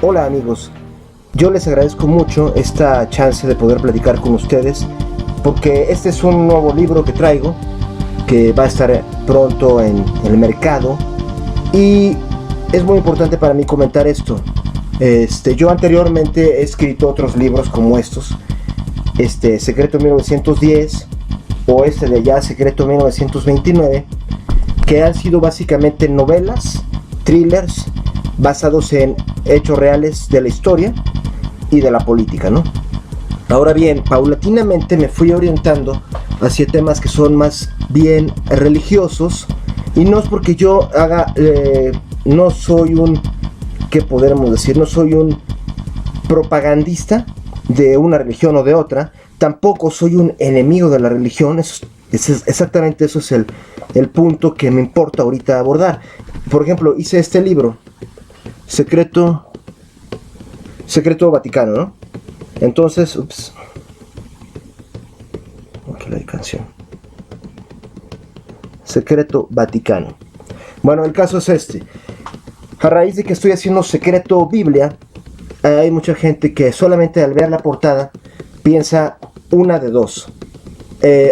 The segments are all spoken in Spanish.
Hola amigos, yo les agradezco mucho esta chance de poder platicar con ustedes porque este es un nuevo libro que traigo que va a estar pronto en el mercado y es muy importante para mí comentar esto. Yo anteriormente he escrito otros libros como estos, Secreto 1910 o este de allá, Secreto 1929, que han sido básicamente novelas, thrillers, basados en hechos reales de la historia y de la política, ¿no? Ahora bien, paulatinamente me fui orientando hacia temas que son más bien religiosos, y no es porque yo no soy un, ¿qué podemos decir? No soy un propagandista de una religión o de otra, tampoco soy un enemigo de la religión. Exactamente eso es el punto que me importa ahorita abordar. Por ejemplo, hice este libro, Secreto Vaticano, ¿no? Entonces, aquí la canción. Secreto Vaticano. Bueno, el caso es este. A raíz de que estoy haciendo Secreto Biblia, hay mucha gente que solamente al ver la portada piensa una de dos.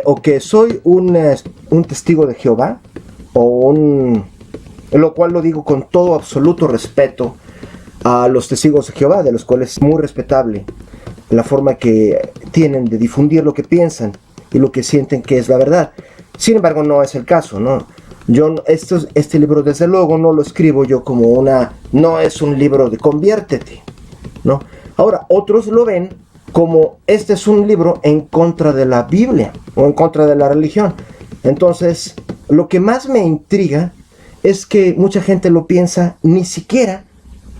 O que soy un testigo de Jehová, lo cual lo digo con todo absoluto respeto a los testigos de Jehová, de los cuales es muy respetable la forma que tienen de difundir lo que piensan y lo que sienten que es la verdad. Sin embargo, no es el caso, ¿no? Este libro, desde luego, no lo escribo yo como no es un libro de conviértete, ¿no? Ahora, otros lo ven como este es un libro en contra de la Biblia o en contra de la religión. Entonces, lo que más me intriga es que mucha gente lo piensa, ni siquiera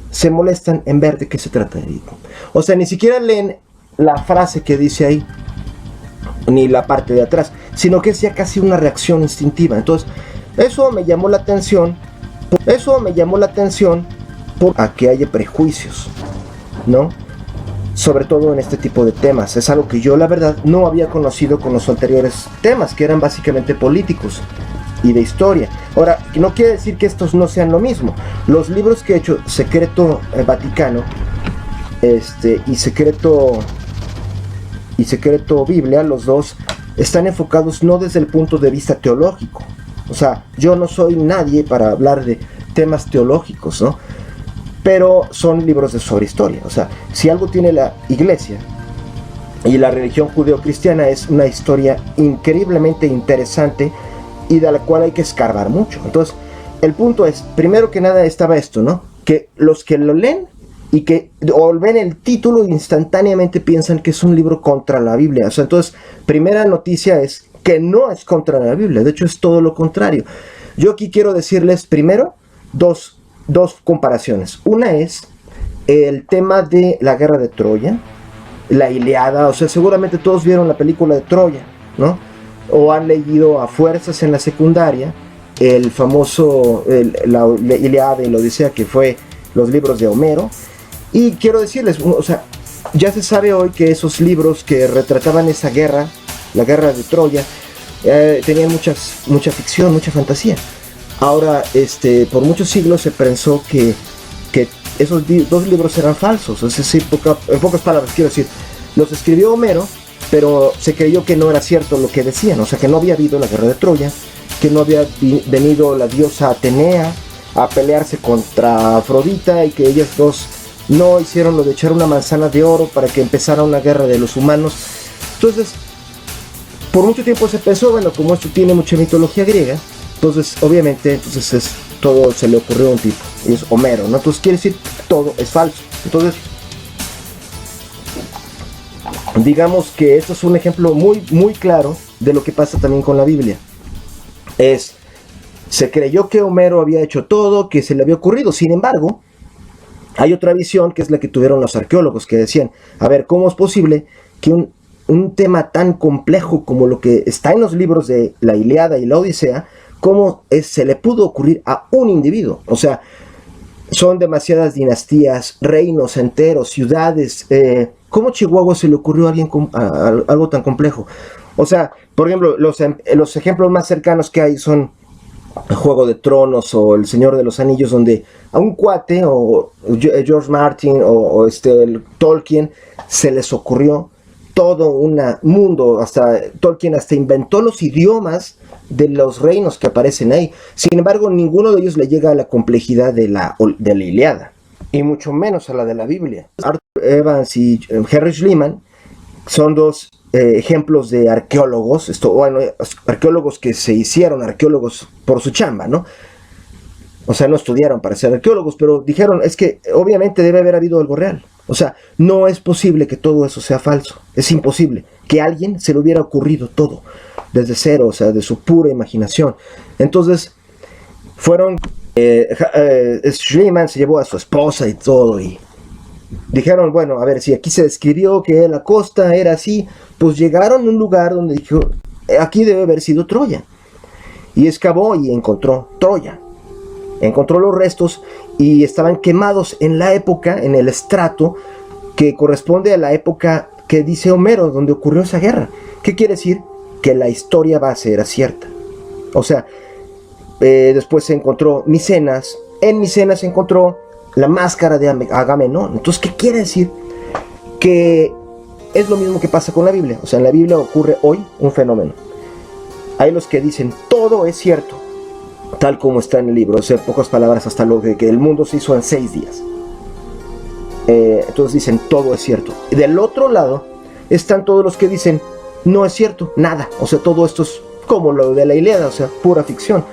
se molestan en ver de qué se trata. O sea, ni siquiera leen la frase que dice ahí, ni la parte de atrás, sino que es ya casi una reacción instintiva. Entonces, eso me llamó la atención por a que haya prejuicios, ¿no? Sobre todo en este tipo de temas. Es algo que yo, la verdad, no había conocido con los anteriores temas, que eran básicamente políticos y de historia. Ahora, no quiere decir que estos no sean lo mismo. Los libros que he hecho, Secreto Vaticano, y Secreto Biblia, los dos están enfocados no desde el punto de vista teológico. O sea, yo no soy nadie para hablar de temas teológicos, ¿no? Pero son libros sobre historia. O sea, si algo tiene la iglesia y la religión judeocristiana, es una historia increíblemente interesante y de la cual hay que escarbar mucho. Entonces, el punto es, primero que nada estaba esto, ¿no? Que los que lo leen y que o ven el título instantáneamente piensan que es un libro contra la Biblia. O sea, entonces, primera noticia es que no es contra la Biblia, de hecho es todo lo contrario. Yo aquí quiero decirles primero dos comparaciones. Una es el tema de la guerra de Troya, la Ilíada. O sea, seguramente todos vieron la película de Troya, ¿no? O han leído a fuerzas en la secundaria el famoso la Ilíada y la Odisea, que fue los libros de Homero. Y quiero decirles, o sea, ya se sabe hoy que esos libros que retrataban esa guerra, la guerra de Troya, tenían mucha ficción, mucha fantasía. Ahora, por muchos siglos se pensó que esos dos libros eran falsos. Es decir, en pocas palabras quiero decir, los escribió Homero, pero se creyó que no era cierto lo que decían. O sea, que no había habido la guerra de Troya, que no había venido la diosa Atenea a pelearse contra Afrodita, y que ellas dos no hicieron lo de echar una manzana de oro para que empezara una guerra de los humanos. Entonces, por mucho tiempo se pensó, bueno, como esto tiene mucha mitología griega, entonces obviamente todo se le ocurrió a un tipo, y es Homero, ¿no? Entonces quiere decir todo es falso. Entonces, digamos que esto es un ejemplo muy, muy claro de lo que pasa también con la Biblia. Se creyó que Homero había hecho todo, que se le había ocurrido. Sin embargo, hay otra visión, que es la que tuvieron los arqueólogos, que decían, a ver, ¿cómo es posible que un tema tan complejo como lo que está en los libros de la Ilíada y la Odisea, cómo se le pudo ocurrir a un individuo? O sea, son demasiadas dinastías, reinos enteros, ciudades. ¿Cómo Chihuahua se le ocurrió a alguien algo tan complejo? O sea, por ejemplo, los ejemplos más cercanos que hay son Juego de Tronos o El Señor de los Anillos, donde a un cuate o George Martin o el Tolkien se les ocurrió todo un mundo, hasta Tolkien hasta inventó los idiomas de los reinos que aparecen ahí. Sin embargo, ninguno de ellos le llega a la complejidad de la Ilíada, y mucho menos a la de la Biblia. Arthur Evans y Henry Schliemann son dos ejemplos de arqueólogos, arqueólogos que se hicieron arqueólogos por su chamba, ¿no? O sea, no estudiaron para ser arqueólogos, pero dijeron, es que obviamente debe haber habido algo real. O sea, no es posible que todo eso sea falso. Es imposible que a alguien se le hubiera ocurrido todo desde cero, o sea, de su pura imaginación. Entonces, fueron... Schliemann se llevó a su esposa y todo, y dijeron, bueno, a ver, si aquí se describió que la costa era así, pues llegaron a un lugar donde dijo, aquí debe haber sido Troya. Y excavó y encontró Troya. Encontró los restos y estaban quemados en la época, en el estrato que corresponde a la época que dice Homero, donde ocurrió esa guerra. ¿Qué quiere decir? Que la historia base era cierta. O sea, después se encontró Micenas. En Micenas se encontró la máscara de Agamenón. Entonces, ¿qué quiere decir? Que es lo mismo que pasa con la Biblia. O sea, en la Biblia ocurre hoy un fenómeno. Hay los que dicen, todo es cierto, tal como está en el libro. O sea, en pocas palabras, hasta lo de que el mundo se hizo en 6 días. Entonces dicen, todo es cierto. Y del otro lado, están todos los que dicen, no es cierto, nada. O sea, todo esto es como lo de la Ilíada, o sea, pura ficción.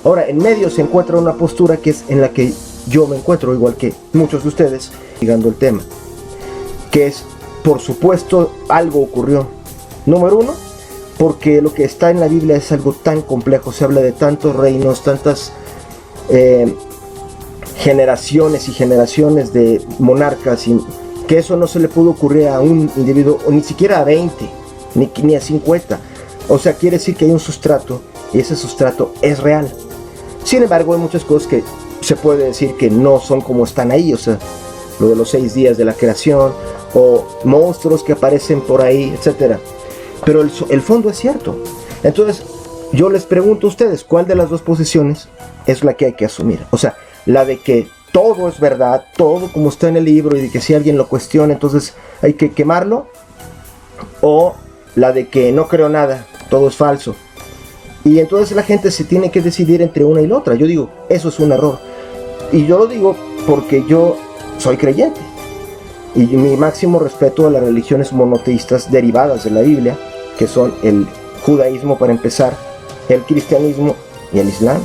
Ahora, en medio se encuentra una postura que es en la que yo me encuentro, igual que muchos de ustedes, llegando el tema, que es, por supuesto, algo ocurrió. Número uno, porque lo que está en la Biblia es algo tan complejo, se habla de tantos reinos, tantas generaciones y generaciones de monarcas, y que eso no se le pudo ocurrir a un individuo, o ni siquiera a 20, ni a 50. O sea, quiere decir que hay un sustrato, y ese sustrato es real. Sin embargo, hay muchas cosas que se puede decir que no son como están ahí, o sea, lo de los 6 días de la creación, o monstruos que aparecen por ahí, etcétera. Pero el fondo es cierto. Entonces, yo les pregunto a ustedes, ¿cuál de las dos posiciones es la que hay que asumir? O sea, la de que todo es verdad, todo como está en el libro, y de que si alguien lo cuestiona, entonces hay que quemarlo, o la de que no creo nada, todo es falso. Y entonces la gente se tiene que decidir entre una y la otra. Yo digo, eso es un error. Y yo lo digo porque yo soy creyente. Y mi máximo respeto a las religiones monoteístas derivadas de la Biblia, que son el judaísmo para empezar, el cristianismo y el islam.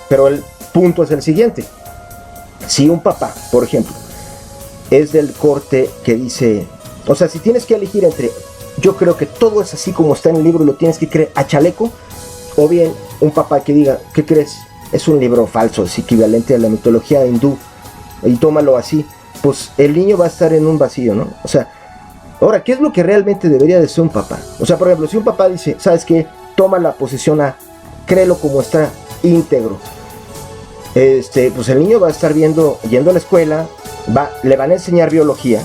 Pero el punto es el siguiente. Si un papá, por ejemplo, es del corte que dice, o sea, si tienes que elegir entre, yo creo que todo es así como está en el libro y lo tienes que creer a chaleco, o bien un papá que diga, ¿qué crees? Es un libro falso, es equivalente a la mitología hindú, y tómalo así, pues el niño va a estar en un vacío, ¿no? O sea, ahora, ¿qué es lo que realmente debería de ser un papá? O sea, por ejemplo, si un papá dice, ¿sabes qué? Toma la posición A, créelo como está, íntegro. Pues el niño va a estar yendo a la escuela, le van a enseñar biología,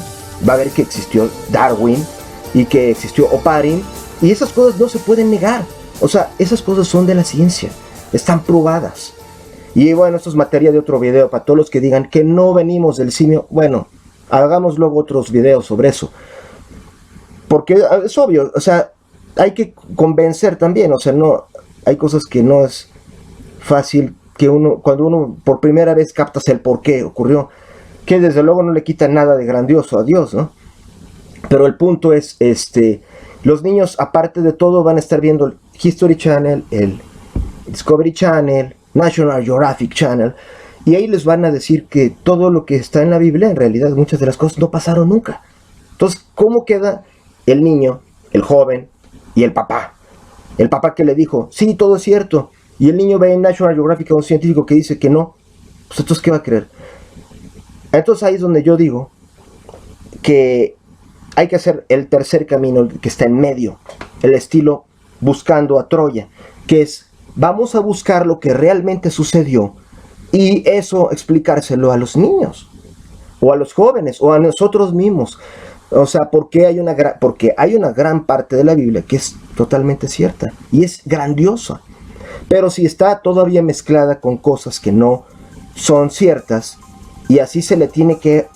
va a ver que existió Darwin y que existió Oparin, y esas cosas no se pueden negar. O sea, esas cosas son de la ciencia, están probadas. Y bueno, esto es materia de otro video para todos los que digan que no venimos del simio. Bueno, hagamos luego otros videos sobre eso, porque es obvio, o sea, hay que convencer también. O sea, no, hay cosas que no es fácil que cuando uno por primera vez captas el por qué ocurrió, que desde luego no le quita nada de grandioso a Dios, ¿no? Pero el punto es, los niños, aparte de todo, van a estar viendo el History Channel, el Discovery Channel, National Geographic Channel, y ahí les van a decir que todo lo que está en la Biblia, en realidad muchas de las cosas no pasaron nunca. Entonces, ¿cómo queda el niño, el joven y el papá? El papá que le dijo, sí, todo es cierto, y el niño ve en National Geographic a un científico que dice que no, pues entonces, ¿qué va a creer? Entonces ahí es donde yo digo que hay que hacer el tercer camino, que está en medio, el estilo buscando a Troya, que es, vamos a buscar lo que realmente sucedió y eso explicárselo a los niños, o a los jóvenes, o a nosotros mismos. O sea, porque hay una gran parte de la Biblia que es totalmente cierta y es grandiosa. Pero si está todavía mezclada con cosas que no son ciertas, y así se le tiene que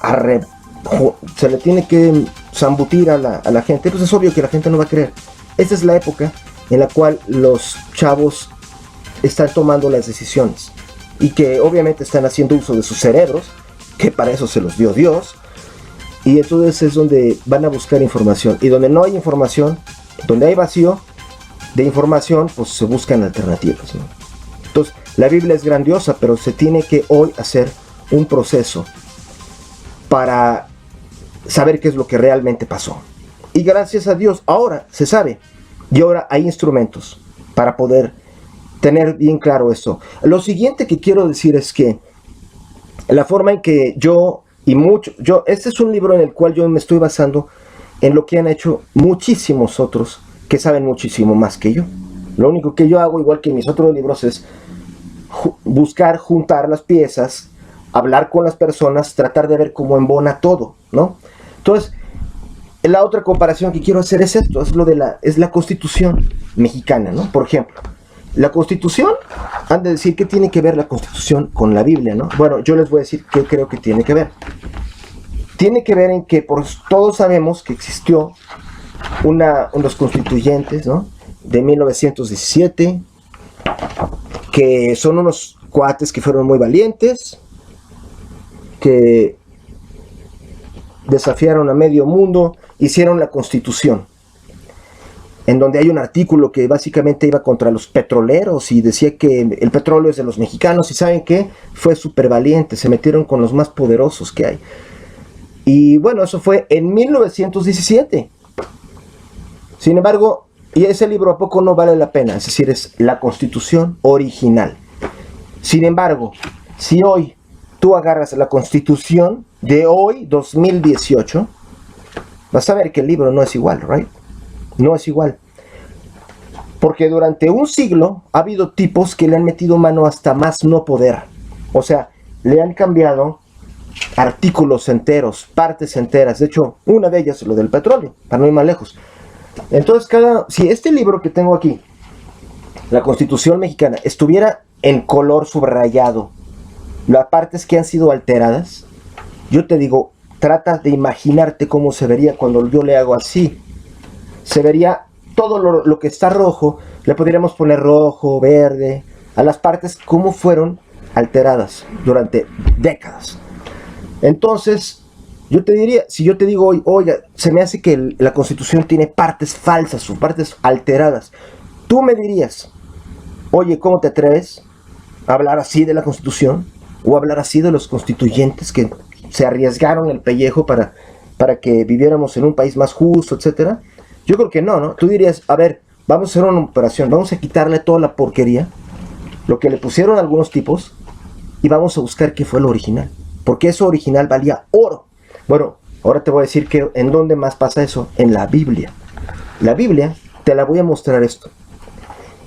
zambutir a la gente, pues es obvio que la gente no va a creer. Esta es la época en la cual los chavos están tomando las decisiones y que obviamente están haciendo uso de sus cerebros, que para eso se los dio Dios, y entonces es donde van a buscar información, y donde no hay información, donde hay vacío de información, pues se buscan alternativas, ¿no? Entonces la Biblia es grandiosa, pero se tiene que hoy hacer un proceso para saber qué es lo que realmente pasó, y gracias a Dios ahora se sabe, y ahora hay instrumentos para poder tener bien claro esto. Lo siguiente que quiero decir es que la forma en que este es un libro en el cual yo me estoy basando en lo que han hecho muchísimos otros que saben muchísimo más que yo. Lo único que yo hago, igual que en mis otros libros, es buscar juntar las piezas, hablar con las personas, tratar de ver cómo embona todo, ¿no? Entonces, la otra comparación que quiero hacer es esto, es la Constitución mexicana, ¿no? Por ejemplo, la Constitución, han de decir qué tiene que ver la Constitución con la Biblia, ¿no? Bueno, yo les voy a decir qué creo que tiene que ver. Tiene que ver en que todos sabemos que existió unos constituyentes, ¿no? De 1917, que son unos cuates que fueron muy valientes, que desafiaron a medio mundo, hicieron la Constitución, en donde hay un artículo que básicamente iba contra los petroleros y decía que el petróleo es de los mexicanos, y ¿saben qué? Fue súper valiente, se metieron con los más poderosos que hay. Y bueno, eso fue en 1917. Sin embargo, y ese libro a poco no vale la pena, es decir, es la Constitución original. Sin embargo, si hoy tú agarras la Constitución de hoy, 2018, vas a ver que el libro no es igual, ¿right? No es igual. Porque durante un siglo ha habido tipos que le han metido mano hasta más no poder. O sea, le han cambiado artículos enteros, partes enteras. De hecho, una de ellas es lo del petróleo, para no ir más lejos. Entonces, si este libro que tengo aquí, la Constitución mexicana, estuviera en color subrayado, las partes que han sido alteradas, yo te digo, trata de imaginarte cómo se vería cuando yo le hago así. Se vería todo lo que está rojo, le podríamos poner rojo, verde, a las partes cómo fueron alteradas durante décadas. Entonces, yo te diría, si yo te digo hoy, oiga, se me hace que la Constitución tiene partes falsas o partes alteradas, tú me dirías, oye, ¿cómo te atreves a hablar así de la Constitución? O hablar así de los constituyentes que se arriesgaron el pellejo para que viviéramos en un país más justo, etcétera. Yo creo que no, ¿no? Tú dirías, a ver, vamos a hacer una operación, vamos a quitarle toda la porquería, lo que le pusieron a algunos tipos, y vamos a buscar qué fue lo original. Porque eso original valía oro. Bueno, ahora te voy a decir que en dónde más pasa eso, en la Biblia. La Biblia, te la voy a mostrar esto.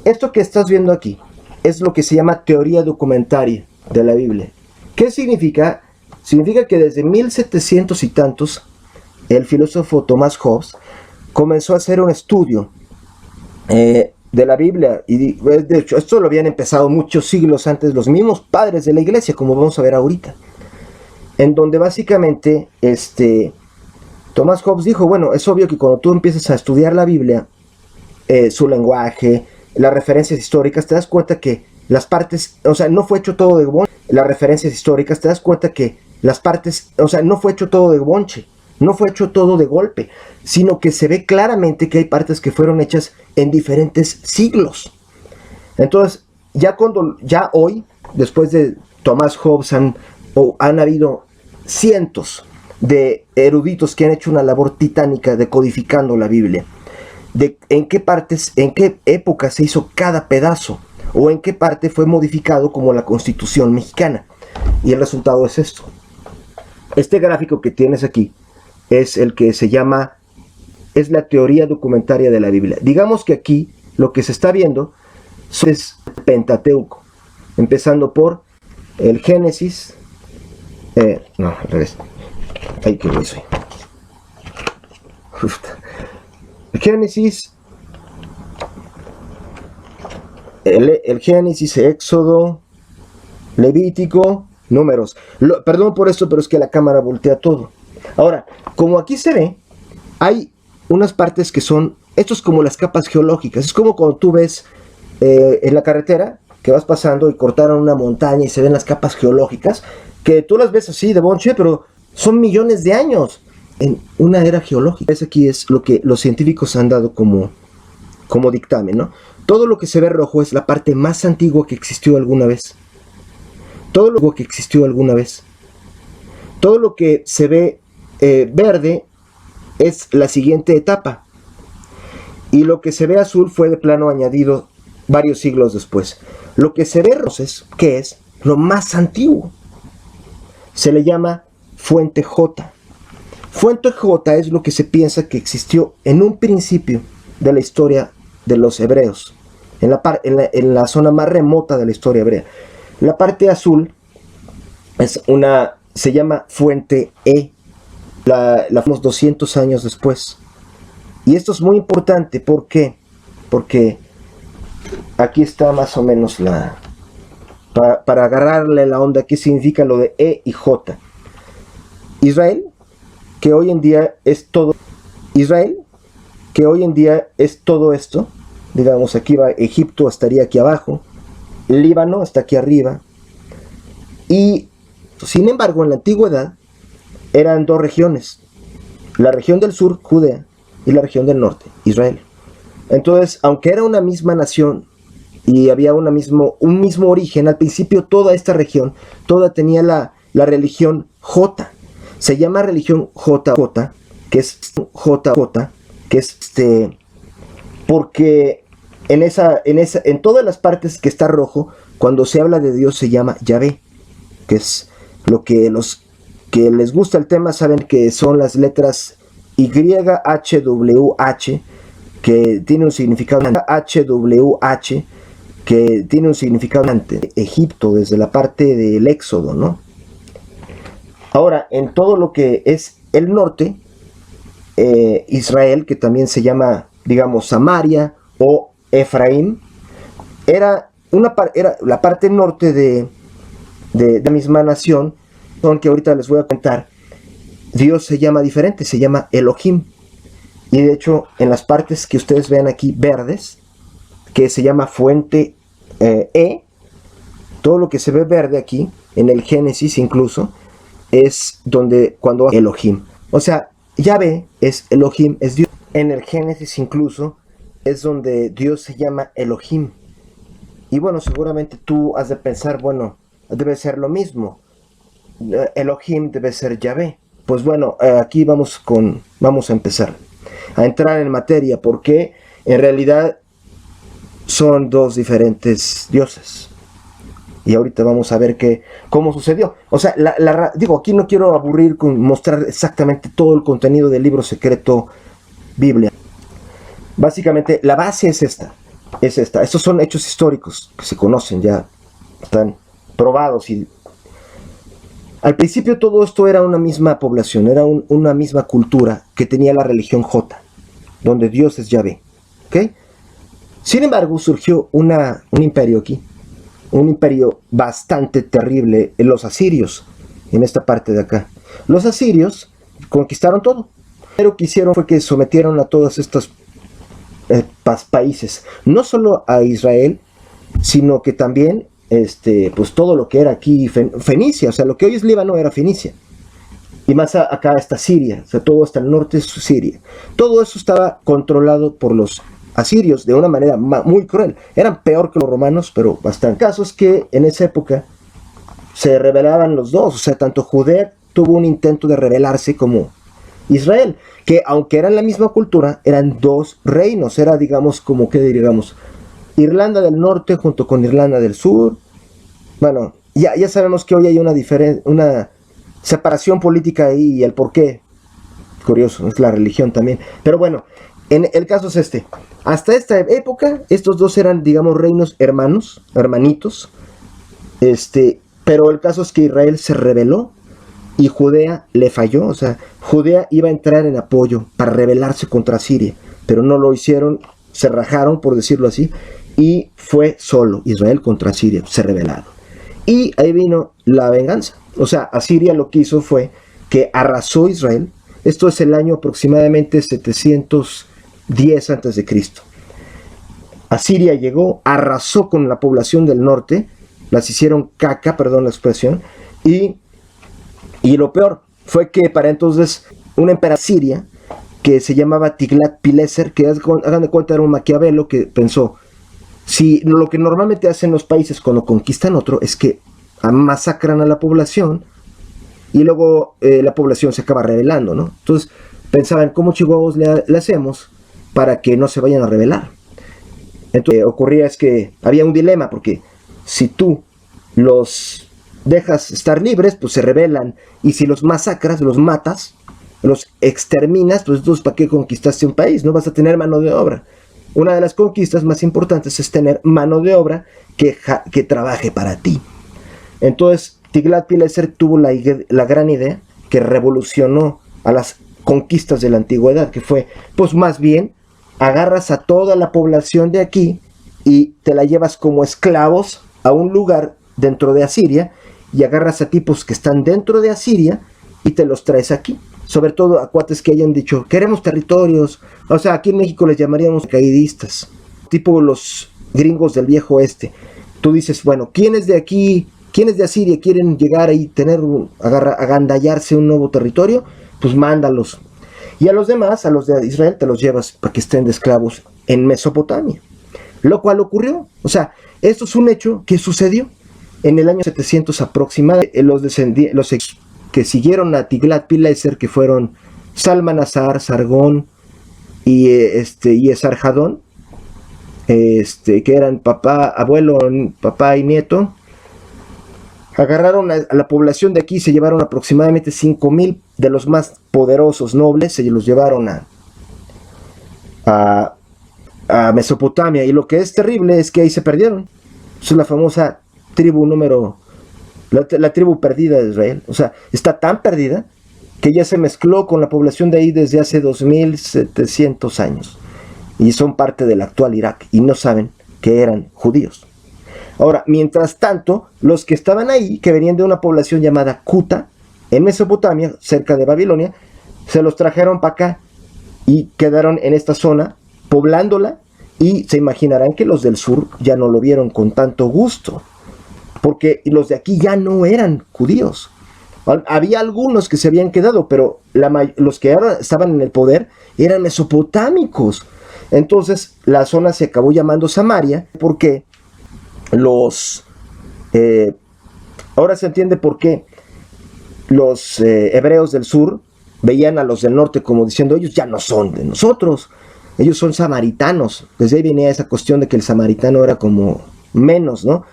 Esto que estás viendo aquí es lo que se llama teoría documentaria de la Biblia. ¿Qué significa? Significa que desde 1700 y tantos, el filósofo Thomas Hobbes comenzó a hacer un estudio de la Biblia, y de hecho esto lo habían empezado muchos siglos antes los mismos padres de la iglesia, como vamos a ver ahorita, en donde básicamente Thomas Hobbes dijo, bueno, es obvio que cuando tú empiezas a estudiar la Biblia, su lenguaje, las referencias históricas, te das cuenta que las partes, o sea, no fue hecho todo de bonche. Las referencias históricas, te das cuenta que las partes, o sea, no fue hecho todo de bonche, no fue hecho todo de golpe, sino que se ve claramente que hay partes que fueron hechas en diferentes siglos. Entonces, ya hoy, después de Thomas Hobbes, han habido cientos de eruditos que han hecho una labor titánica decodificando la Biblia, de en qué partes, en qué época se hizo cada pedazo, o en qué parte fue modificado, como la Constitución mexicana. Y el resultado es esto. Este gráfico que tienes aquí es el que se llama, es la teoría documentaria de la Biblia. Digamos que aquí lo que se está viendo es el Pentateuco, empezando por el Génesis, no, al revés, ahí que lo hice. Génesis, el Génesis, Éxodo, Levítico, Números. Perdón por esto, pero es que la cámara voltea todo. Ahora, como aquí se ve, hay unas partes que son, esto es como las capas geológicas, es como cuando tú ves en la carretera que vas pasando y cortaron una montaña y se ven las capas geológicas, que tú las ves así de bonche, pero son millones de años en una era geológica. Ese aquí es lo que los científicos han dado como dictamen, ¿no? Todo lo que se ve rojo es la parte más antigua que existió alguna vez. Todo lo que existió alguna vez. Todo lo que se ve verde es la siguiente etapa. Y lo que se ve azul fue de plano añadido varios siglos después. Lo que se ve rojo es, ¿qué es? Lo más antiguo. Se le llama fuente J. Fuente J es lo que se piensa que existió en un principio de la historia de los hebreos, en la zona más remota de la historia hebrea. La parte azul se llama fuente E, la vemos 200 años después. Y esto es muy importante, ¿por qué? Porque aquí está más o menos para agarrarle la onda, qué significa lo de E y J. Israel, que hoy en día es todo esto, digamos, aquí va Egipto, estaría aquí abajo, Líbano está aquí arriba, y sin embargo en la antigüedad eran dos regiones, la región del sur, Judea, y la región del norte, Israel. Entonces, aunque era una misma nación y había un mismo origen, al principio toda esta región, toda tenía la religión J. Se llama religión JJ, que es JJ, que es porque en todas las partes que está rojo, cuando se habla de Dios se llama Yahvé, que es lo que los que les gusta el tema saben que son las letras YHWH, que tiene un significado HWH, que tiene un significado ante Egipto, desde la parte del Éxodo, ¿no? Ahora, en todo lo que es el norte, Israel, que también se llama, digamos, Samaria o Efraín, era la parte norte de la misma nación, aunque ahorita les voy a contar. Dios se llama diferente, se llama Elohim. Y de hecho, en las partes que ustedes vean aquí verdes, que se llama fuente E, todo lo que se ve verde aquí, en el Génesis incluso, es cuando Elohim. O sea, Yahvé es Elohim, es Dios. En el Génesis incluso es donde Dios se llama Elohim. Y bueno, seguramente tú has de pensar, bueno, debe ser lo mismo. Elohim debe ser Yahvé. Pues bueno, aquí vamos a empezar a entrar en materia, porque en realidad son dos diferentes dioses. Y ahorita vamos a ver cómo sucedió. O sea, aquí no quiero aburrir con mostrar exactamente todo el contenido del libro secreto Biblia. Básicamente, la base es esta. Estos son hechos históricos que se conocen, ya están probados. Y al principio todo esto era una misma población, era una misma cultura que tenía la religión J, donde Dios es Yahvé. ¿Okay? Sin embargo, surgió un imperio aquí. Un imperio bastante terrible, los asirios, en esta parte de acá. Los asirios conquistaron todo. Pero lo que hicieron fue que sometieron a todos estos países, no solo a Israel, sino que también pues todo lo que era aquí Fenicia, o sea, lo que hoy es Líbano era Fenicia. Y más acá está Siria, o sea, todo hasta el norte es Siria. Todo eso estaba controlado por los asirios de una manera muy cruel. Eran peor que los romanos, pero bastante. El caso es que en esa época se rebelaban los dos, o sea, tanto Judea tuvo un intento de rebelarse como Israel, que aunque eran la misma cultura, eran dos reinos. Era, digamos, como que digamos, Irlanda del Norte junto con Irlanda del Sur. Bueno, ya sabemos que hoy hay una separación política ahí, y el por qué, curioso, es la religión también. Pero bueno, el caso es hasta esta época, estos dos eran, digamos, reinos hermanitos. Pero el caso es que Israel se rebeló y Judea le falló. O sea, Judea iba a entrar en apoyo para rebelarse contra Siria, pero no lo hicieron, se rajaron, por decirlo así, y fue solo Israel contra Siria, se rebelaron. Y ahí vino la venganza. O sea, Asiria lo que hizo fue que arrasó Israel. Esto es el año aproximadamente 710 a.C. Asiria llegó, arrasó con la población del norte, las hicieron caca, perdón la expresión, y lo peor fue que para entonces una emperador siria que se llamaba Tiglat-Pileser, que hagan de cuenta era un Maquiavelo que pensó, si lo que normalmente hacen los países cuando conquistan otro es que masacran a la población y luego la población se acaba rebelando, ¿no? Entonces pensaban, ¿cómo chihuahuas le hacemos para que no se vayan a rebelar? Entonces ocurría es que había un dilema, porque si tú los dejas estar libres, pues se rebelan, y si los masacras, los matas, los exterminas, pues entonces ¿para qué conquistaste un país? No vas a tener mano de obra. Una de las conquistas más importantes es tener mano de obra que trabaje para ti. Entonces Tiglat-Pileser tuvo la gran idea que revolucionó a las conquistas de la antigüedad, que fue, pues más bien, agarras a toda la población de aquí y te la llevas como esclavos a un lugar dentro de Asiria, y agarras a tipos que están dentro de Asiria y te los traes aquí. Sobre todo a cuates que hayan dicho, queremos territorios. O sea, aquí en México les llamaríamos caidistas, tipo los gringos del viejo oeste. Tú dices, bueno, ¿quiénes de aquí, quiénes de Asiria quieren llegar y agandallarse un nuevo territorio? Pues mándalos. Y a los demás, a los de Israel, te los llevas para que estén de esclavos en Mesopotamia. Lo cual ocurrió. O sea, esto es un hecho que sucedió en el año 700 aproximadamente. Los que siguieron a Tiglat-Pileser, que fueron Salmanasar, Sargón y Esarhadón, que eran papá y nieto, agarraron a la población de aquí, se llevaron aproximadamente 5,000 de los más poderosos nobles, se los llevaron a Mesopotamia, y lo que es terrible es que ahí se perdieron. Es la famosa tribu la tribu perdida de Israel. O sea, está tan perdida que ya se mezcló con la población de ahí desde hace 2700 años, y son parte del actual Irak y no saben que eran judíos. Ahora, mientras tanto, los que estaban ahí, que venían de una población llamada Kuta, en Mesopotamia, cerca de Babilonia, se los trajeron para acá y quedaron en esta zona poblándola, y se imaginarán que los del sur ya no lo vieron con tanto gusto, porque los de aquí ya no eran judíos. Había algunos que se habían quedado, pero los que ahora estaban en el poder eran mesopotámicos. Entonces la zona se acabó llamando Samaria, porque ahora se entiende por qué los hebreos del sur veían a los del norte como diciendo, ellos ya no son de nosotros, ellos son samaritanos. Desde ahí venía esa cuestión de que el samaritano era como menos, ¿no?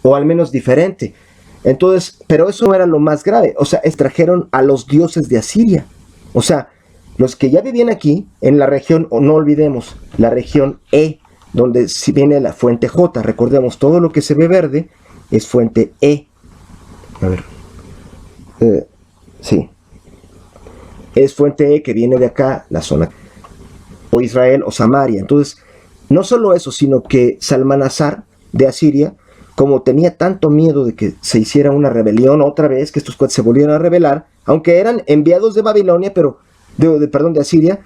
O al menos diferente. Entonces, pero eso no era lo más grave. O sea, extrajeron a los dioses de Asiria. O sea, los que ya vivían aquí, en la región, o no olvidemos, la región E, donde si viene la fuente J. Recordemos, todo lo que se ve verde es fuente E. A ver. Sí. Es fuente E que viene de acá, la zona, o Israel o Samaria. Entonces, no solo eso, sino que Salmanasar de Asiria, como tenía tanto miedo de que se hiciera una rebelión otra vez, que estos cuates se volvieran a rebelar, aunque eran enviados de Babilonia, pero de Asiria,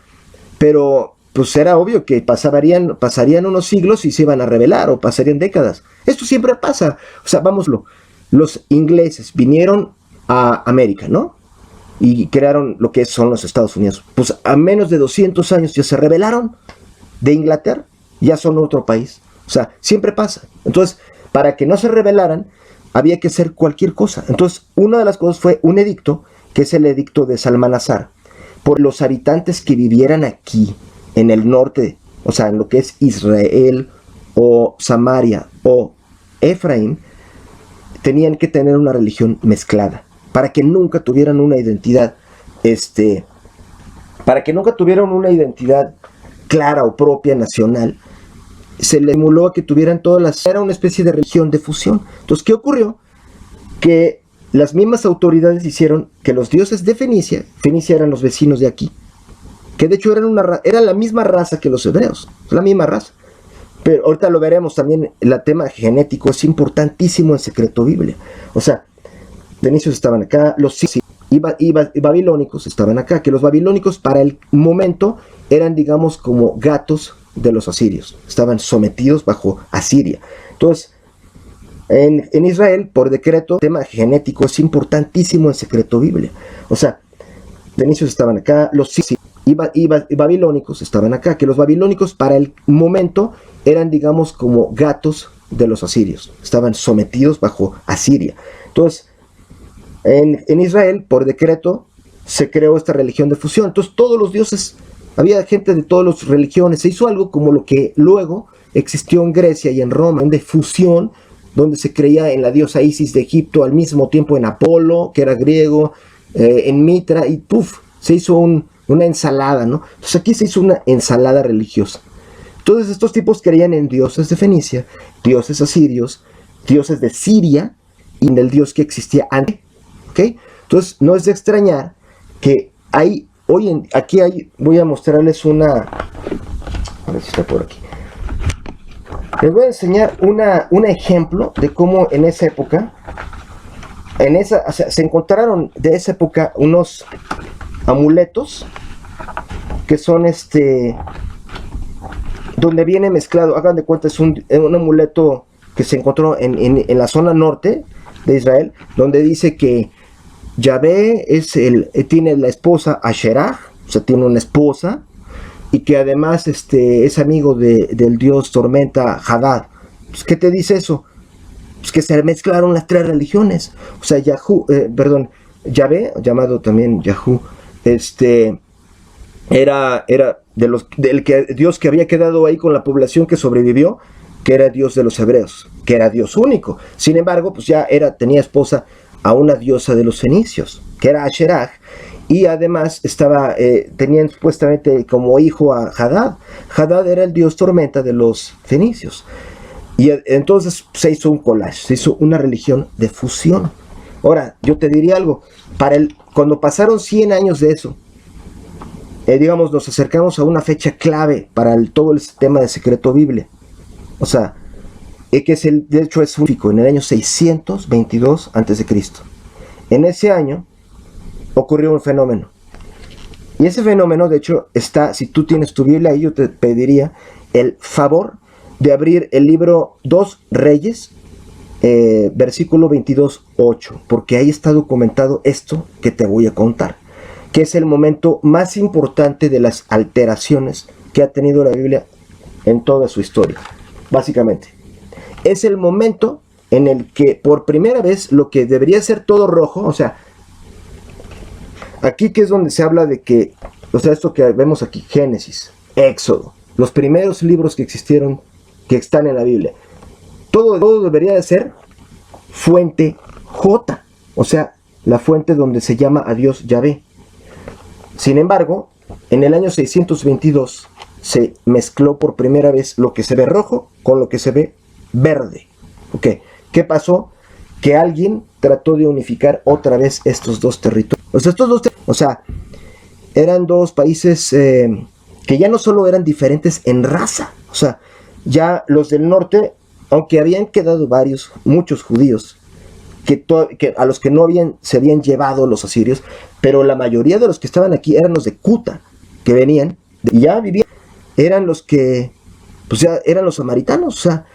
pero pues era obvio que pasarían unos siglos y se iban a rebelar, o pasarían décadas. Esto siempre pasa. O sea, vámoslo, los ingleses vinieron a América, ¿no? Y crearon lo que son los Estados Unidos. Pues a menos de 200 años ya se rebelaron de Inglaterra, ya son otro país. O sea, siempre pasa. Entonces, para que no se rebelaran, había que hacer cualquier cosa. Entonces, una de las cosas fue un edicto, que es el edicto de Salmanasar, por los habitantes que vivieran aquí, en el norte, o sea, en lo que es Israel, o Samaria, o Efraín, tenían que tener una religión mezclada, para que nunca tuvieran una identidad, clara o propia, nacional. Se le emuló a que tuvieran era una especie de religión de fusión. Entonces, ¿qué ocurrió? Que las mismas autoridades hicieron que los dioses de Fenicia eran los vecinos de aquí, que de hecho eran la misma raza que los hebreos, la misma raza. Pero ahorita lo veremos también, el tema genético es importantísimo en Secreto Biblia. O sea, fenicios estaban acá, los y babilónicos estaban acá, que los babilónicos para el momento eran, digamos, como gatos de los asirios, estaban sometidos bajo Asiria. Entonces, en Israel, por decreto, el tema genético es importantísimo en Secreto Biblia. O sea, fenicios estaban acá, los y babilónicos estaban acá, que los babilónicos para el momento eran, digamos, como gatos de los asirios, estaban sometidos bajo Asiria. Entonces, en Israel, por decreto, se creó esta religión de fusión. Entonces, todos los dioses, había gente de todas las religiones, se hizo algo como lo que luego existió en Grecia y en Roma, de fusión, donde se creía en la diosa Isis de Egipto, al mismo tiempo en Apolo, que era griego, en Mitra, y ¡puf! Se hizo una ensalada, ¿no? Entonces aquí se hizo una ensalada religiosa. Entonces estos tipos creían en dioses de Fenicia, dioses asirios, dioses de Siria y en el dios que existía antes, ¿ok? Entonces no es de extrañar que hay, voy a mostrarles a ver si está por aquí. Les voy a enseñar un ejemplo de cómo en esa época, o sea, se encontraron de esa época unos amuletos que son donde viene mezclado, hagan de cuenta, es un amuleto que se encontró en la zona norte de Israel, donde dice que Yahvé tiene la esposa Asherah, o sea, tiene una esposa, y que además es amigo del dios tormenta Hadad. Pues, ¿qué te dice eso? Pues que se mezclaron las tres religiones. O sea, Yahvé, llamado también Yahú, era del Dios que había quedado ahí con la población que sobrevivió, que era Dios de los hebreos, que era Dios único. Sin embargo, pues ya tenía esposa a una diosa de los fenicios, que era Asherah, y además tenían supuestamente como hijo a Hadad. Hadad era el dios tormenta de los fenicios. Y entonces se hizo un collage, se hizo una religión de fusión. Ahora, yo te diría algo, cuando pasaron 100 años de eso, digamos, nos acercamos a una fecha clave para todo el tema de Secreto Biblia. O sea, que de hecho es único, en el año 622 a.C. En ese año ocurrió un fenómeno. Y ese fenómeno, de hecho, si tú tienes tu Biblia ahí, yo te pediría el favor de abrir el libro 2 Reyes, versículo 22:8, porque ahí está documentado esto que te voy a contar, que es el momento más importante de las alteraciones que ha tenido la Biblia en toda su historia. Básicamente, es el momento en el que por primera vez lo que debería ser todo rojo, o sea, aquí que es donde se habla de que, o sea, esto que vemos aquí, Génesis, Éxodo, los primeros libros que existieron, que están en la Biblia, todo debería de ser fuente J, o sea, la fuente donde se llama a Dios Yahvé. Sin embargo, en el año 622 se mezcló por primera vez lo que se ve rojo con lo que se ve verde. ¿Okay? ¿Qué pasó? Que alguien trató de unificar otra vez estos dos territorios. O sea, eran dos países que ya no solo eran diferentes en raza, o sea, ya los del norte, aunque habían quedado muchos judíos, que a los que se habían llevado los asirios, pero la mayoría de los que estaban aquí eran los de Cuta, que venían, y ya vivían, eran los que, pues ya eran los samaritanos, o sea.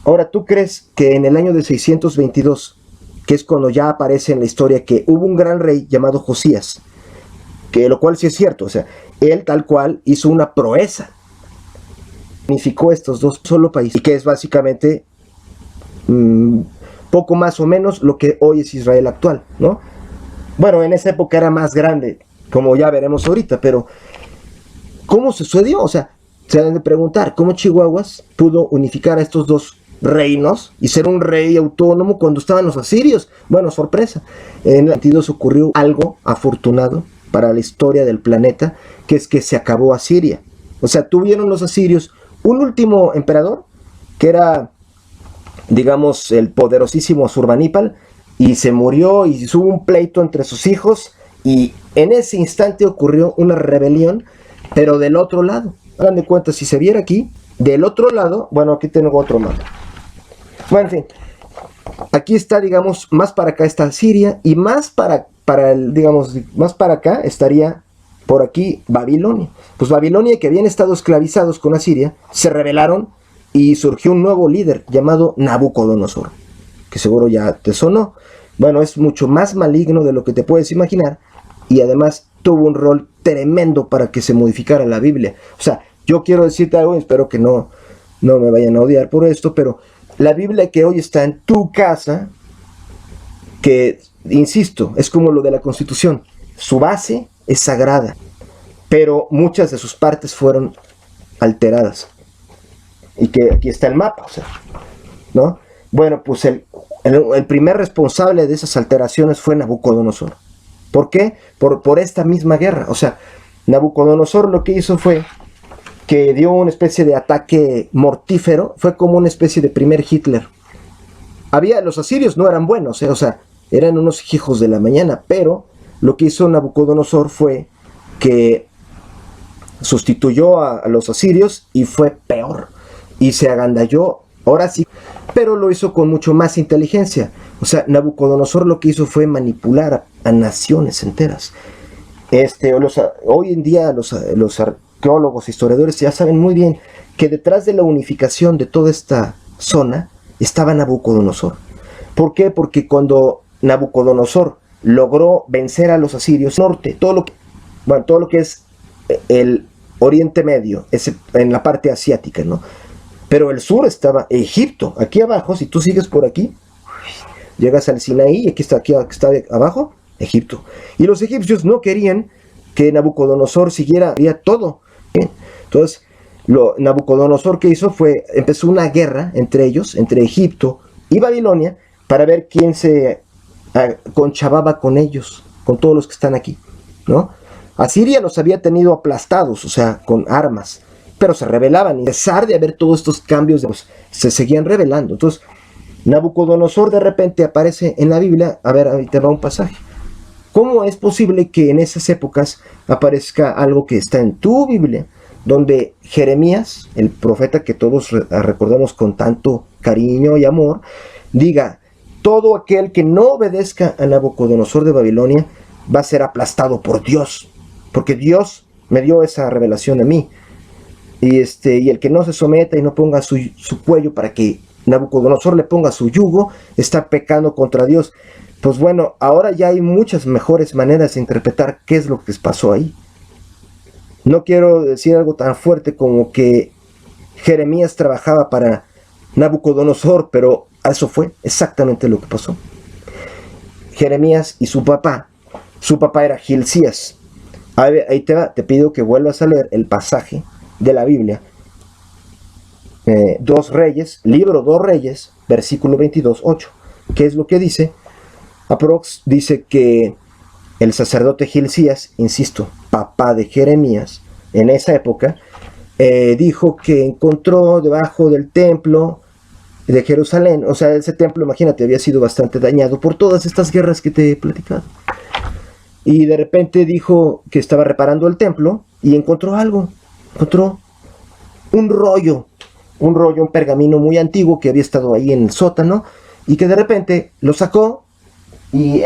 Ahora, ¿tú crees que en el año de 622, que es cuando ya aparece en la historia que hubo un gran rey llamado Josías, que lo cual sí es cierto, o sea, él tal cual hizo una proeza, unificó estos dos solo países, y que es básicamente poco más o menos lo que hoy es Israel actual, ¿no? Bueno, en esa época era más grande, como ya veremos ahorita, pero ¿cómo sucedió? O sea, se deben de preguntar, ¿cómo Chihuahuas pudo unificar a estos dos reinos y ser un rey autónomo cuando estaban los asirios? Bueno, sorpresa, en el 22 ocurrió algo afortunado para la historia del planeta, que es que se acabó Asiria. O sea, tuvieron los asirios un último emperador, que era, digamos, el poderosísimo Asurbanipal, y se murió y hubo un pleito entre sus hijos y en ese instante ocurrió una rebelión, pero del otro lado. Hagan de cuenta, si se viera aquí, del otro lado, bueno, aquí tengo otro mapa. Bueno, en fin, aquí está, digamos, más para acá está Siria y más para más para acá estaría por aquí Babilonia. Pues Babilonia, que habían estado esclavizados con Asiria, se rebelaron y surgió un nuevo líder llamado Nabucodonosor, que seguro ya te sonó. Bueno, es mucho más maligno de lo que te puedes imaginar y además tuvo un rol tremendo para que se modificara la Biblia. O sea, yo quiero decirte algo y espero que no me vayan a odiar por esto, pero la Biblia que hoy está en tu casa, que, insisto, es como lo de la Constitución, su base es sagrada, pero muchas de sus partes fueron alteradas. Y que aquí está el mapa, o sea, ¿no? Bueno, pues el primer responsable de esas alteraciones fue Nabucodonosor. ¿Por qué? Por esta misma guerra. O sea, Nabucodonosor lo que hizo fue que dio una especie de ataque mortífero, fue como una especie de primer Hitler. Los asirios no eran buenos, o sea, eran unos hijos de la mañana, pero lo que hizo Nabucodonosor fue que sustituyó a los asirios y fue peor, y se agandalló, ahora sí, pero lo hizo con mucho más inteligencia. O sea, Nabucodonosor lo que hizo fue manipular a naciones enteras. Hoy en día los arqueólogos, historiadores ya saben muy bien que detrás de la unificación de toda esta zona estaba Nabucodonosor. ¿Por qué? Porque cuando Nabucodonosor logró vencer a los asirios norte, todo lo que es el Oriente Medio, en la parte asiática, ¿no? Pero el sur estaba Egipto, aquí abajo, si tú sigues por aquí, llegas al Sinaí y aquí está abajo, Egipto. Y los egipcios no querían que Nabucodonosor siguiera todo. Entonces, Nabucodonosor que hizo fue, empezó una guerra entre ellos, entre Egipto y Babilonia, para ver quién se conchavaba con ellos, con todos los que están aquí, ¿no? Asiria los había tenido aplastados, o sea, con armas, pero se rebelaban, y a pesar de haber todos estos cambios, se seguían rebelando. Entonces, Nabucodonosor de repente aparece en la Biblia. A ver, ahí te va un pasaje. ¿Cómo es posible que en esas épocas aparezca algo que está en tu Biblia, donde Jeremías, el profeta que todos recordamos con tanto cariño y amor, diga: todo aquel que no obedezca a Nabucodonosor de Babilonia va a ser aplastado por Dios, porque Dios me dio esa revelación a mí, y el que no se someta y no ponga su cuello para que Nabucodonosor le ponga su yugo, está pecando contra Dios? Pues bueno, ahora ya hay muchas mejores maneras de interpretar qué es lo que les pasó ahí. No quiero decir algo tan fuerte como que Jeremías trabajaba para Nabucodonosor, pero eso fue exactamente lo que pasó. Jeremías y su papá era Hilcías. Ahí te pido que vuelvas a leer el pasaje de la Biblia, 2 Reyes, libro 2 Reyes, versículo 22, 8. ¿Qué es lo que dice? Dice que el sacerdote Hilcías, insisto, papá de Jeremías, en esa época, dijo que encontró debajo del templo de Jerusalén, o sea, ese templo, imagínate, había sido bastante dañado por todas estas guerras que te he platicado. Y de repente dijo que estaba reparando el templo y encontró un rollo, un pergamino muy antiguo que había estado ahí en el sótano, y que de repente lo sacó. Y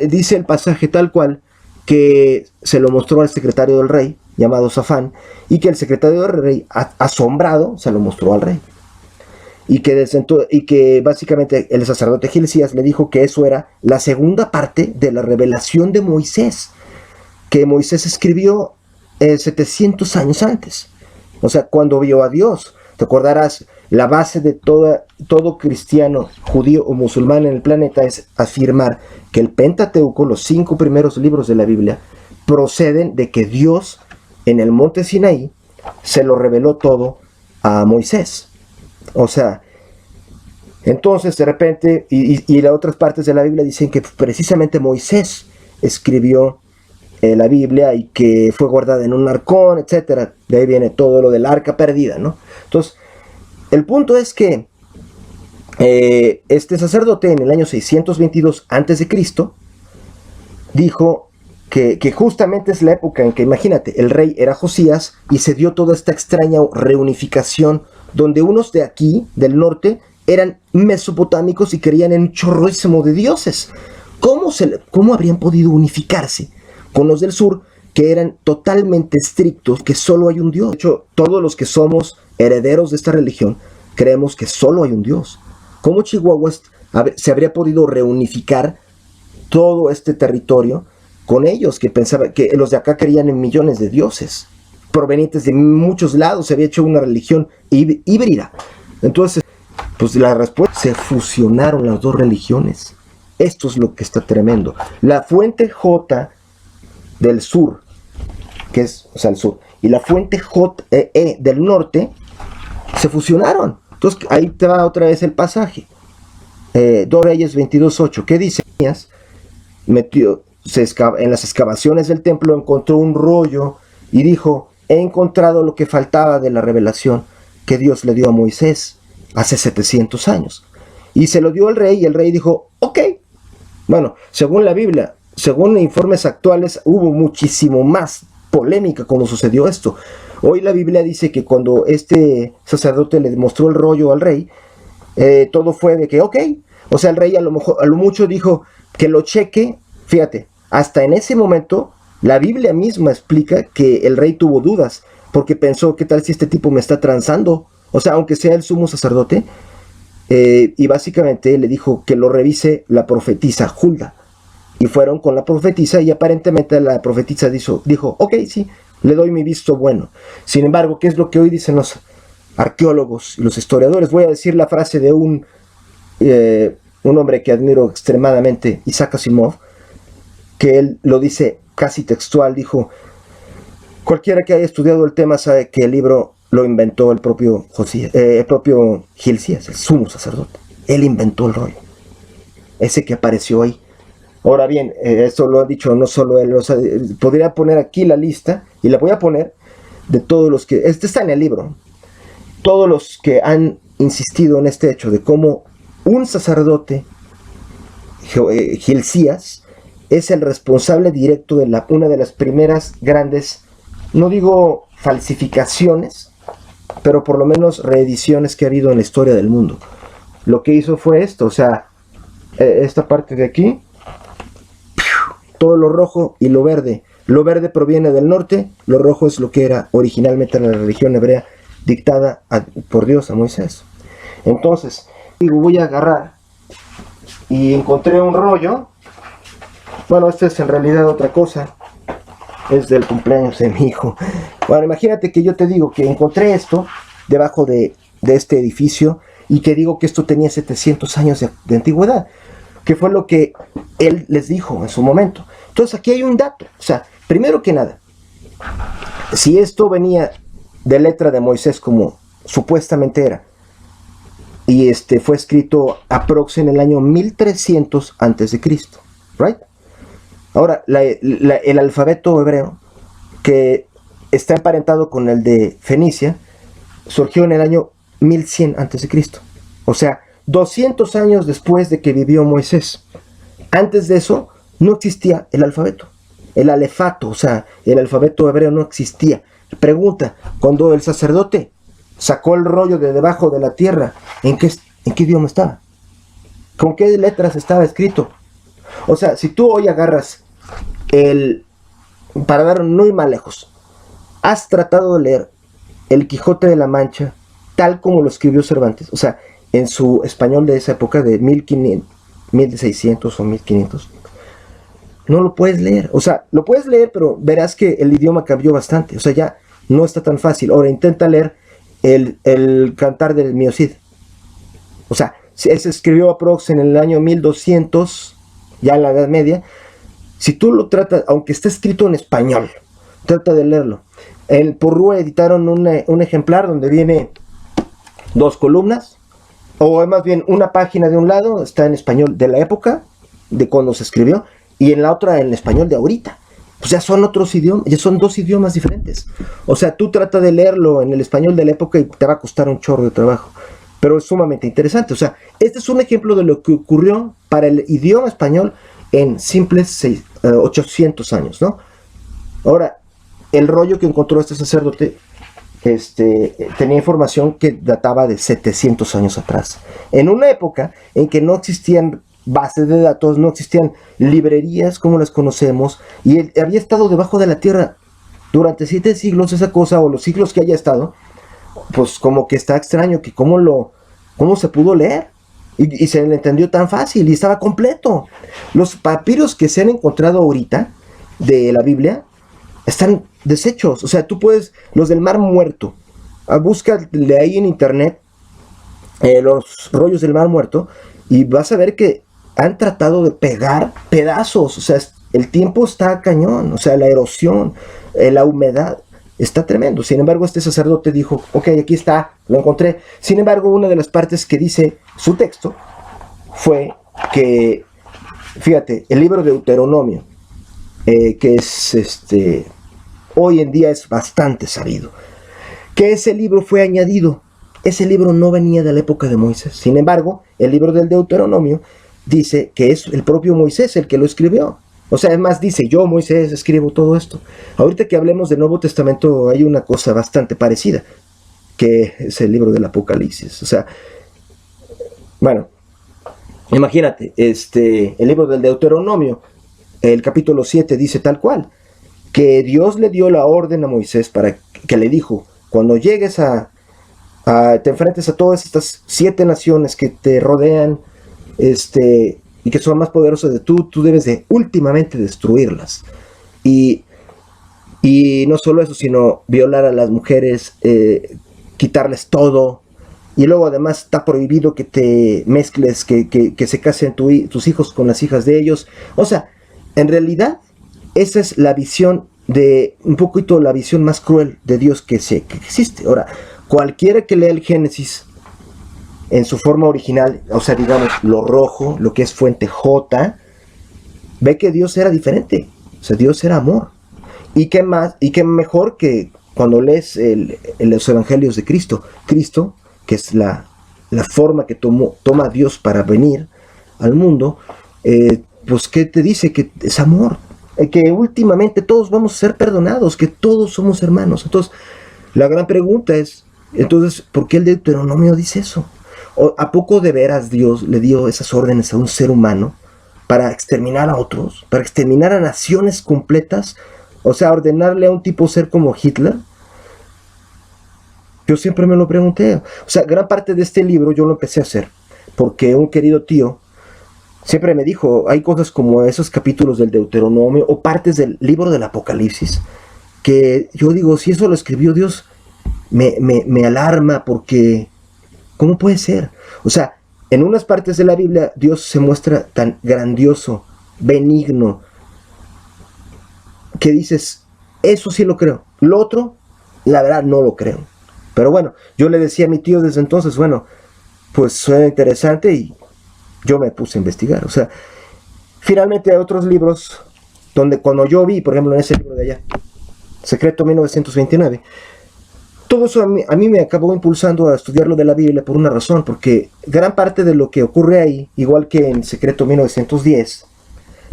dice el pasaje tal cual que se lo mostró al secretario del rey, llamado Safán, y que el secretario del rey, asombrado, se lo mostró al rey. Y que básicamente el sacerdote Hilcías le dijo que eso era la segunda parte de la revelación de Moisés, que Moisés escribió 700 años antes. O sea, cuando vio a Dios. Te acordarás, la base de todo cristiano, judío o musulmán en el planeta es afirmar que el Pentateuco, los 5 primeros libros de la Biblia, proceden de que Dios en el monte Sinaí se lo reveló todo a Moisés. O sea, entonces de repente, y las otras partes de la Biblia dicen que precisamente Moisés escribió la Biblia y que fue guardada en un arcón, etc. De ahí viene todo lo del arca perdida, ¿no? Entonces, el punto es que Este sacerdote en el año 622 a.C. dijo que justamente es la época en que, imagínate, el rey era Josías y se dio toda esta extraña reunificación donde unos de aquí, del norte, eran mesopotámicos y creían en un chorrísimo de dioses. ¿Cómo habrían podido unificarse con los del sur, que eran totalmente estrictos, que solo hay un Dios? De hecho, todos los que somos herederos de esta religión creemos que solo hay un Dios. ¿Cómo Chihuahua se habría podido reunificar todo este territorio con ellos, que pensaban que los de acá creían en millones de dioses provenientes de muchos lados? Se había hecho una religión híbrida. Entonces, pues la respuesta, se fusionaron las dos religiones. Esto es lo que está tremendo. La fuente J del sur, que es, o sea, el sur, y la fuente JE del norte se fusionaron. Entonces ahí te va otra vez el pasaje. 2 Reyes 22:8. ¿Qué dice? Metió, en las excavaciones del templo encontró un rollo y dijo: he encontrado lo que faltaba de la revelación que Dios le dio a Moisés hace 700 años. Y se lo dio al rey, y el rey dijo: ok. Bueno, según la Biblia, según informes actuales, hubo muchísimo más polémica cuando sucedió esto. Hoy la Biblia dice que cuando este sacerdote le mostró el rollo al rey, todo fue de que ok. O sea, el rey a lo mucho dijo que lo cheque. Fíjate, hasta en ese momento la Biblia misma explica que el rey tuvo dudas, porque pensó: ¿qué tal si este tipo me está transando? O sea, aunque sea el sumo sacerdote. Y básicamente le dijo que lo revise la profetisa Hulda. Y fueron con la profetisa, y aparentemente la profetisa dijo: ok, sí, le doy mi visto bueno. Sin embargo, ¿qué es lo que hoy dicen los arqueólogos y los historiadores? Voy a decir la frase de un hombre que admiro extremadamente, Isaac Asimov, que él lo dice casi textual. Dijo: cualquiera que haya estudiado el tema sabe que el libro lo inventó el propio Gilcías, el sumo sacerdote. Él inventó el rollo, ese que apareció ahí. Ahora bien, esto lo ha dicho no solo él. O sea, podría poner aquí la lista, y la voy a poner, de todos los que, este está en el libro, todos los que han insistido en este hecho de cómo un sacerdote, Gilcías, es el responsable directo de una de las primeras grandes, no digo falsificaciones, pero por lo menos reediciones que ha habido en la historia del mundo. Lo que hizo fue esto, o sea, esta parte de aquí, todo lo rojo y lo verde. Lo verde proviene del norte, lo rojo es lo que era originalmente la religión hebrea dictada por Dios a Moisés. Entonces, digo, voy a agarrar, y encontré un rollo. Bueno, este es en realidad otra cosa, es del cumpleaños de mi hijo. Bueno, imagínate que yo te digo que encontré esto debajo de este edificio, y que digo que esto tenía 700 años de antigüedad, que fue lo que él les dijo en su momento. Entonces aquí hay un dato. O sea, primero que nada, si esto venía de letra de Moisés, como supuestamente era, y fue escrito aprox en el año 1300 a.C., ¿right? Ahora, el alfabeto hebreo, que está emparentado con el de Fenicia, surgió en el año 1100 a.C., o sea, 200 años después de que vivió Moisés. Antes de eso no existía el alfabeto, el alefato, o sea, el alfabeto hebreo no existía. Pregunta: cuando el sacerdote sacó el rollo de debajo de la tierra, ¿en qué idioma estaba? ¿Con qué letras estaba escrito? O sea, si tú hoy agarras para dar no ir más lejos, has tratado de leer el Quijote de la Mancha tal como lo escribió Cervantes, o sea, en su español de esa época de 1600 o 1500, no lo puedes leer. O sea, lo puedes leer, pero verás que el idioma cambió bastante. O sea, ya no está tan fácil. Ahora intenta leer el Cantar del Mio Cid. O sea, se escribió aprox en el año 1200, ya en la Edad Media. Si tú lo tratas, aunque esté escrito en español, trata de leerlo. En Porrúa editaron un ejemplar donde viene 2 columnas, o más bien una página de un lado está en español de la época, de cuando se escribió, y en la otra en español de ahorita. O sea, son otros idiomas, ya son 2 idiomas diferentes. O sea, tú trata de leerlo en el español de la época y te va a costar un chorro de trabajo. pero es sumamente interesante. O sea, este es un ejemplo de lo que ocurrió para el idioma español en simples 800 años, ¿no? Ahora, el rollo que encontró este sacerdote tenía información que databa de 700 años atrás, en una época en que no existían bases de datos, no existían librerías como las conocemos, y él había estado debajo de la tierra durante 7 siglos esa cosa, o los siglos que haya estado. Pues como que está extraño que cómo se pudo leer y se le entendió tan fácil y estaba completo. Los papiros que se han encontrado ahorita de la Biblia están deshechos. O sea, tú puedes, los del Mar Muerto, búscale ahí en internet los rollos del Mar Muerto y vas a ver que han tratado de pegar pedazos. O sea, el tiempo está cañón, o sea, la erosión, la humedad está tremendo. Sin embargo, este sacerdote dijo, ok, aquí está, lo encontré. Sin embargo, una de las partes que dice su texto fue que, fíjate, el libro de Deuteronomio, que es hoy en día es bastante sabido, que ese libro fue añadido. Ese libro no venía de la época de Moisés. Sin embargo, el libro del Deuteronomio dice que es el propio Moisés el que lo escribió. O sea, además dice, yo, Moisés, escribo todo esto. Ahorita que hablemos del Nuevo Testamento hay una cosa bastante parecida, que es el libro del Apocalipsis. O sea, bueno, imagínate, el libro del Deuteronomio, el capítulo 7 dice tal cual, que Dios le dio la orden a Moisés para que le dijo, cuando llegues te enfrentes a todas estas 7 naciones que te rodean, y que son más poderosas de tú debes de últimamente destruirlas. Y no solo eso, sino violar a las mujeres, quitarles todo. Y luego además está prohibido que te mezcles, que se casen tus hijos con las hijas de ellos. O sea, en realidad, esa es la visión un poquito la visión más cruel de Dios que existe. Ahora, cualquiera que lea el Génesis en su forma original, o sea, digamos, lo rojo, lo que es fuente J, ve que Dios era diferente. O sea, Dios era amor. Y qué más, y qué mejor que cuando lees los evangelios de Cristo. Cristo, que es la forma que toma Dios para venir al mundo, pues que te dice que es amor. Que últimamente todos vamos a ser perdonados, que todos somos hermanos. Entonces, la gran pregunta es, entonces, ¿por qué el Deuteronomio dice eso? ¿A poco de veras Dios le dio esas órdenes a un ser humano para exterminar a otros? ¿Para exterminar a naciones completas? O sea, ordenarle a un tipo ser como Hitler. Yo siempre me lo pregunté. O sea, gran parte de este libro yo lo empecé a hacer porque un querido tío siempre me dijo, hay cosas como esos capítulos del Deuteronomio o partes del libro del Apocalipsis que yo digo, si eso lo escribió Dios, me alarma porque ¿cómo puede ser? O sea, en unas partes de la Biblia Dios se muestra tan grandioso, benigno, que dices, eso sí lo creo. Lo otro, la verdad, no lo creo. Pero bueno, yo le decía a mi tío desde entonces, bueno, pues suena interesante y yo me puse a investigar. O sea, finalmente hay otros libros donde cuando yo vi, por ejemplo, en ese libro de allá, Secreto 1929, todo eso a mí me acabó impulsando a estudiar lo de la Biblia por una razón, porque gran parte de lo que ocurre ahí, igual que en Secreto 1910,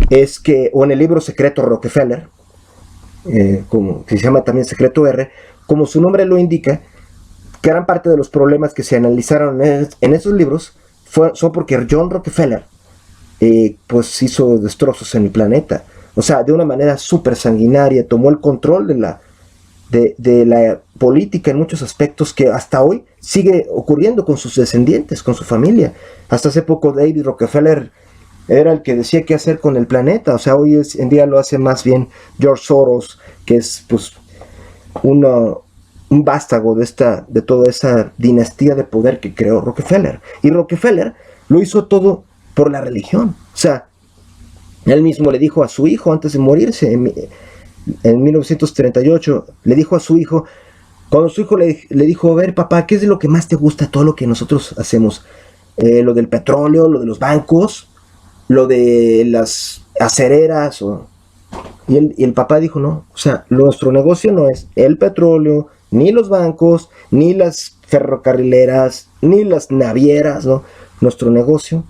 es que, o en el libro Secreto Rockefeller, como que se llama también Secreto R, como su nombre lo indica, gran parte de los problemas que se analizaron en esos libros son porque John Rockefeller pues hizo destrozos en el planeta. O sea, de una manera súper sanguinaria, tomó el control de la política en muchos aspectos que hasta hoy sigue ocurriendo con sus descendientes, con su familia. Hasta hace poco David Rockefeller era el que decía qué hacer con el planeta. O sea, hoy en día lo hace más bien George Soros, que es pues un vástago de toda esa dinastía de poder que creó Rockefeller. Y Rockefeller lo hizo todo por la religión. O sea, él mismo le dijo a su hijo antes de morirse, en 1938, le dijo a su hijo, cuando su hijo le dijo, a ver papá, ¿qué es de lo que más te gusta todo lo que nosotros hacemos? Lo del petróleo, lo de los bancos, lo de las acereras. Y el papá dijo, no, o sea, nuestro negocio no es el petróleo, ni los bancos, ni las ferrocarrileras, ni las navieras, ¿no? Nuestro negocio,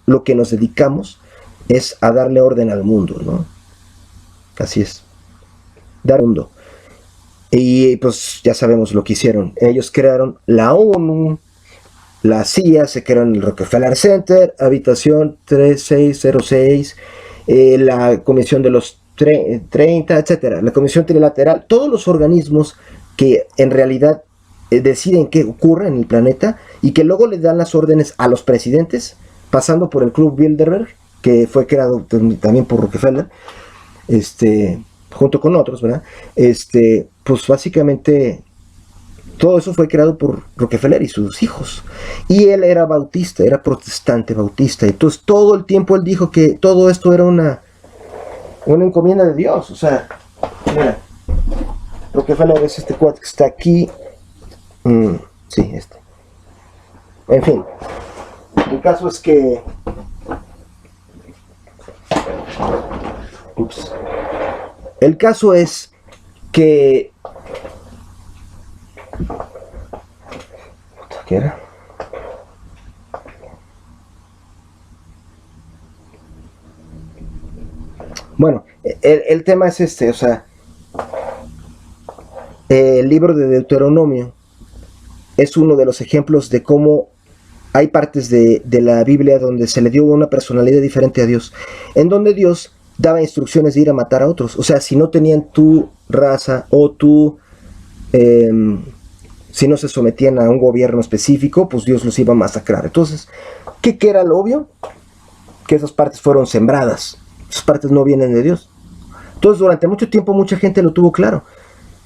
lo que nos dedicamos es a darle orden al mundo, ¿no? Así es, dar mundo. Y pues ya sabemos lo que hicieron. Ellos crearon la ONU, la CIA, se creó en el Rockefeller Center, habitación 3606, la Comisión de los 30, etcétera, la Comisión Trilateral, todos los organismos que en realidad deciden qué ocurre en el planeta y que luego le dan las órdenes a los presidentes, pasando por el Club Bilderberg, que fue creado también por Rockefeller, junto con otros, ¿verdad? Pues básicamente todo eso fue creado por Rockefeller y sus hijos. Y él era bautista, era protestante bautista. Entonces todo el tiempo él dijo que todo esto era una encomienda de Dios. O sea, mira, Rockefeller es este cuate que está aquí. Sí, En fin, el caso es que... Ups. El caso es que... ¿Qué era? Bueno, el tema es o sea, el libro de Deuteronomio es uno de los ejemplos de cómo hay partes de la Biblia donde se le dio una personalidad diferente a Dios, en donde Dios daba instrucciones de ir a matar a otros. O sea, si no tenían tu raza o si no se sometían a un gobierno específico, pues Dios los iba a masacrar. Entonces, ¿qué era lo obvio? Que esas partes fueron sembradas. Esas partes no vienen de Dios. Entonces, durante mucho tiempo mucha gente lo tuvo claro,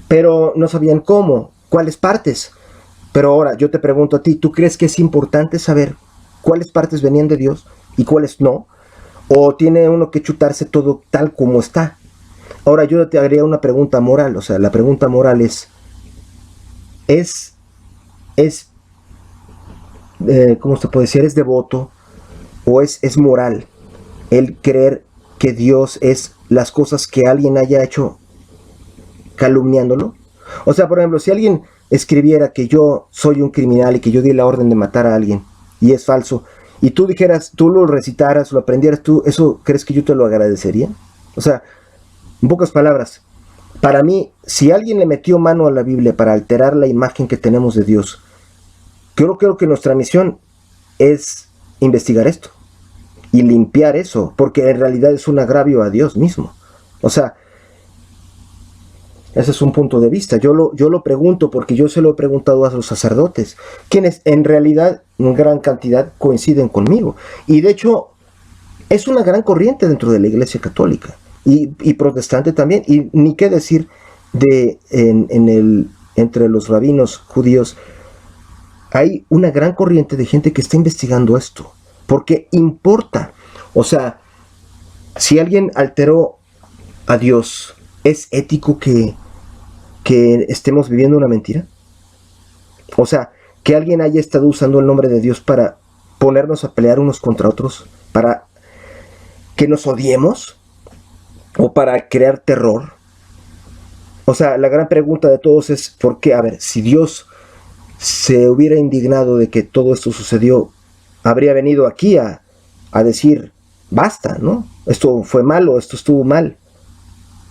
pero no sabían cómo, cuáles partes. Pero ahora yo te pregunto a ti, ¿tú crees que es importante saber cuáles partes venían de Dios y cuáles no? ¿O tiene uno que chutarse todo tal como está? Ahora yo te haría una pregunta moral. O sea, la pregunta moral es ¿cómo se puede decir? ¿Es devoto o es moral el creer que Dios es las cosas que alguien haya hecho calumniándolo? O sea, por ejemplo, si alguien escribiera que yo soy un criminal y que yo di la orden de matar a alguien y es falso, y tú dijeras, tú lo recitaras, lo aprendieras tú, ¿eso crees que yo te lo agradecería? O sea, en pocas palabras, para mí, si alguien le metió mano a la Biblia para alterar la imagen que tenemos de Dios, creo que nuestra misión es investigar esto y limpiar eso, porque en realidad es un agravio a Dios mismo. O sea, ese es un punto de vista. Yo lo pregunto porque yo se lo he preguntado a los sacerdotes, quienes en realidad en gran cantidad coinciden conmigo. Y de hecho, es una gran corriente dentro de la Iglesia Católica y protestante también. Y ni qué decir entre los rabinos judíos. Hay una gran corriente de gente que está investigando esto, porque importa. O sea, si alguien alteró a Dios, ¿es ético que estemos viviendo una mentira? O sea, que alguien haya estado usando el nombre de Dios para ponernos a pelear unos contra otros, para que nos odiemos o para crear terror. O sea, la gran pregunta de todos es ¿por qué? A ver, si Dios se hubiera indignado de que todo esto sucedió, habría venido aquí a decir basta, ¿no? Esto fue malo, esto estuvo mal.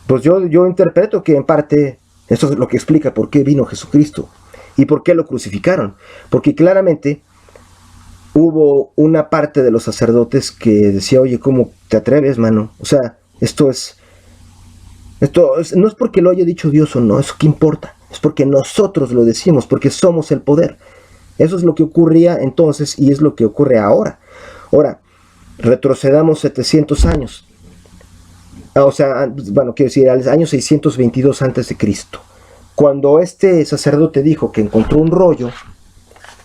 Pues yo interpreto que en parte esto es lo que explica por qué vino Jesucristo y por qué lo crucificaron. Porque claramente hubo una parte de los sacerdotes que decía, oye, ¿cómo te atreves, mano? O sea, esto no es porque lo haya dicho Dios o no, eso qué importa. Es porque nosotros lo decimos, porque somos el poder. Eso es lo que ocurría entonces y es lo que ocurre ahora. Ahora, retrocedamos 700 años. O sea, bueno, quiero decir, al año 622 a.C., cuando este sacerdote dijo que encontró un rollo,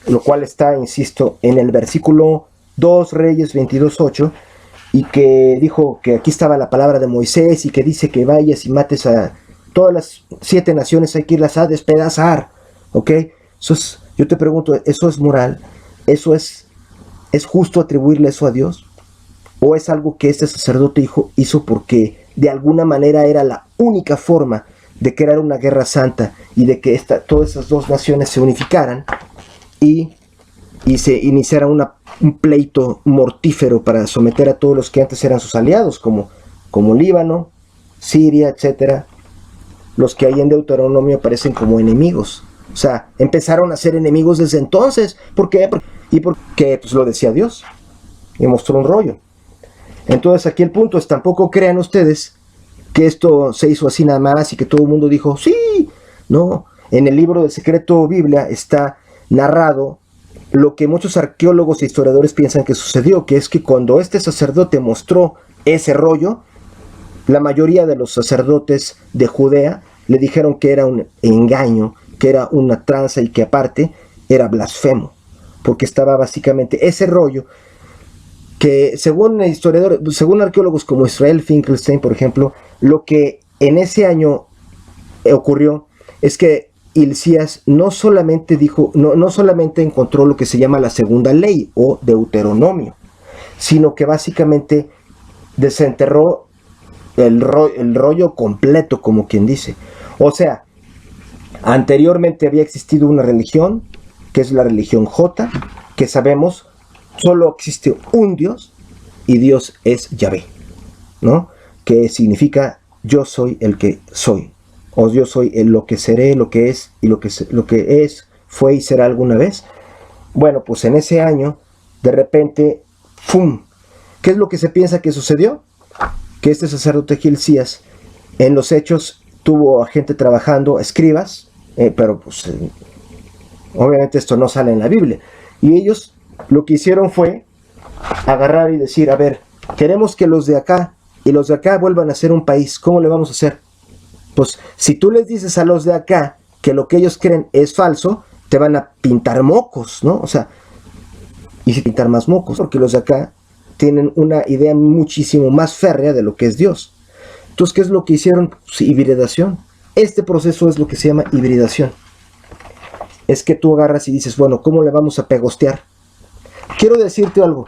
lo cual está, insisto, en el versículo 2 Reyes 22:8, y que dijo que aquí estaba la palabra de Moisés y que dice que vayas y mates a todas las 7 naciones, hay que irlas a despedazar, ¿ok? Yo te pregunto, ¿eso es moral? ¿Eso es justo atribuirle eso a Dios? ¿O es algo que este sacerdote hizo porque de alguna manera era la única forma de crear una guerra santa y de que todas esas dos naciones se unificaran y se iniciara un pleito mortífero para someter a todos los que antes eran sus aliados, como Líbano, Siria, etc. Los que ahí en Deuteronomio aparecen como enemigos. O sea, empezaron a ser enemigos desde entonces. ¿Por qué? Porque pues, lo decía Dios. Y mostró un rollo. Entonces aquí el punto es, tampoco crean ustedes que esto se hizo así nada más y que todo el mundo dijo, sí. No, en el libro del secreto Biblia está narrado lo que muchos arqueólogos e historiadores piensan que sucedió, que es que cuando este sacerdote mostró ese rollo, la mayoría de los sacerdotes de Judea le dijeron que era un engaño, que era una tranza y que aparte era blasfemo, porque estaba básicamente ese rollo que según historiadores, según arqueólogos como Israel Finkelstein, por ejemplo, lo que en ese año ocurrió es que Hilcías no solamente encontró lo que se llama la segunda ley o Deuteronomio, sino que básicamente desenterró el rollo completo, como quien dice. O sea, anteriormente había existido una religión, que es la religión Jota, que sabemos solo existe un Dios, y Dios es Yahvé, ¿no? Que significa yo soy el que soy, o yo soy lo que seré, lo que es, y lo que es, fue y será alguna vez. Bueno, pues en ese año, de repente, ¡fum! ¿Qué es lo que se piensa que sucedió? Que este sacerdote Hilcías, en los hechos, tuvo a gente trabajando, escribas, pero pues obviamente esto no sale en la Biblia, y ellos lo que hicieron fue agarrar y decir, a ver, queremos que los de acá y los de acá vuelvan a ser un país, ¿cómo le vamos a hacer? Pues si tú les dices a los de acá que lo que ellos creen es falso, te van a pintar mocos, ¿no? O sea, y pintar más mocos, porque los de acá tienen una idea muchísimo más férrea de lo que es Dios. Entonces, ¿qué es lo que hicieron? Pues, hibridación. Este proceso es lo que se llama hibridación. Es que tú agarras y dices, bueno, ¿cómo le vamos a pegostear? Quiero decirte algo.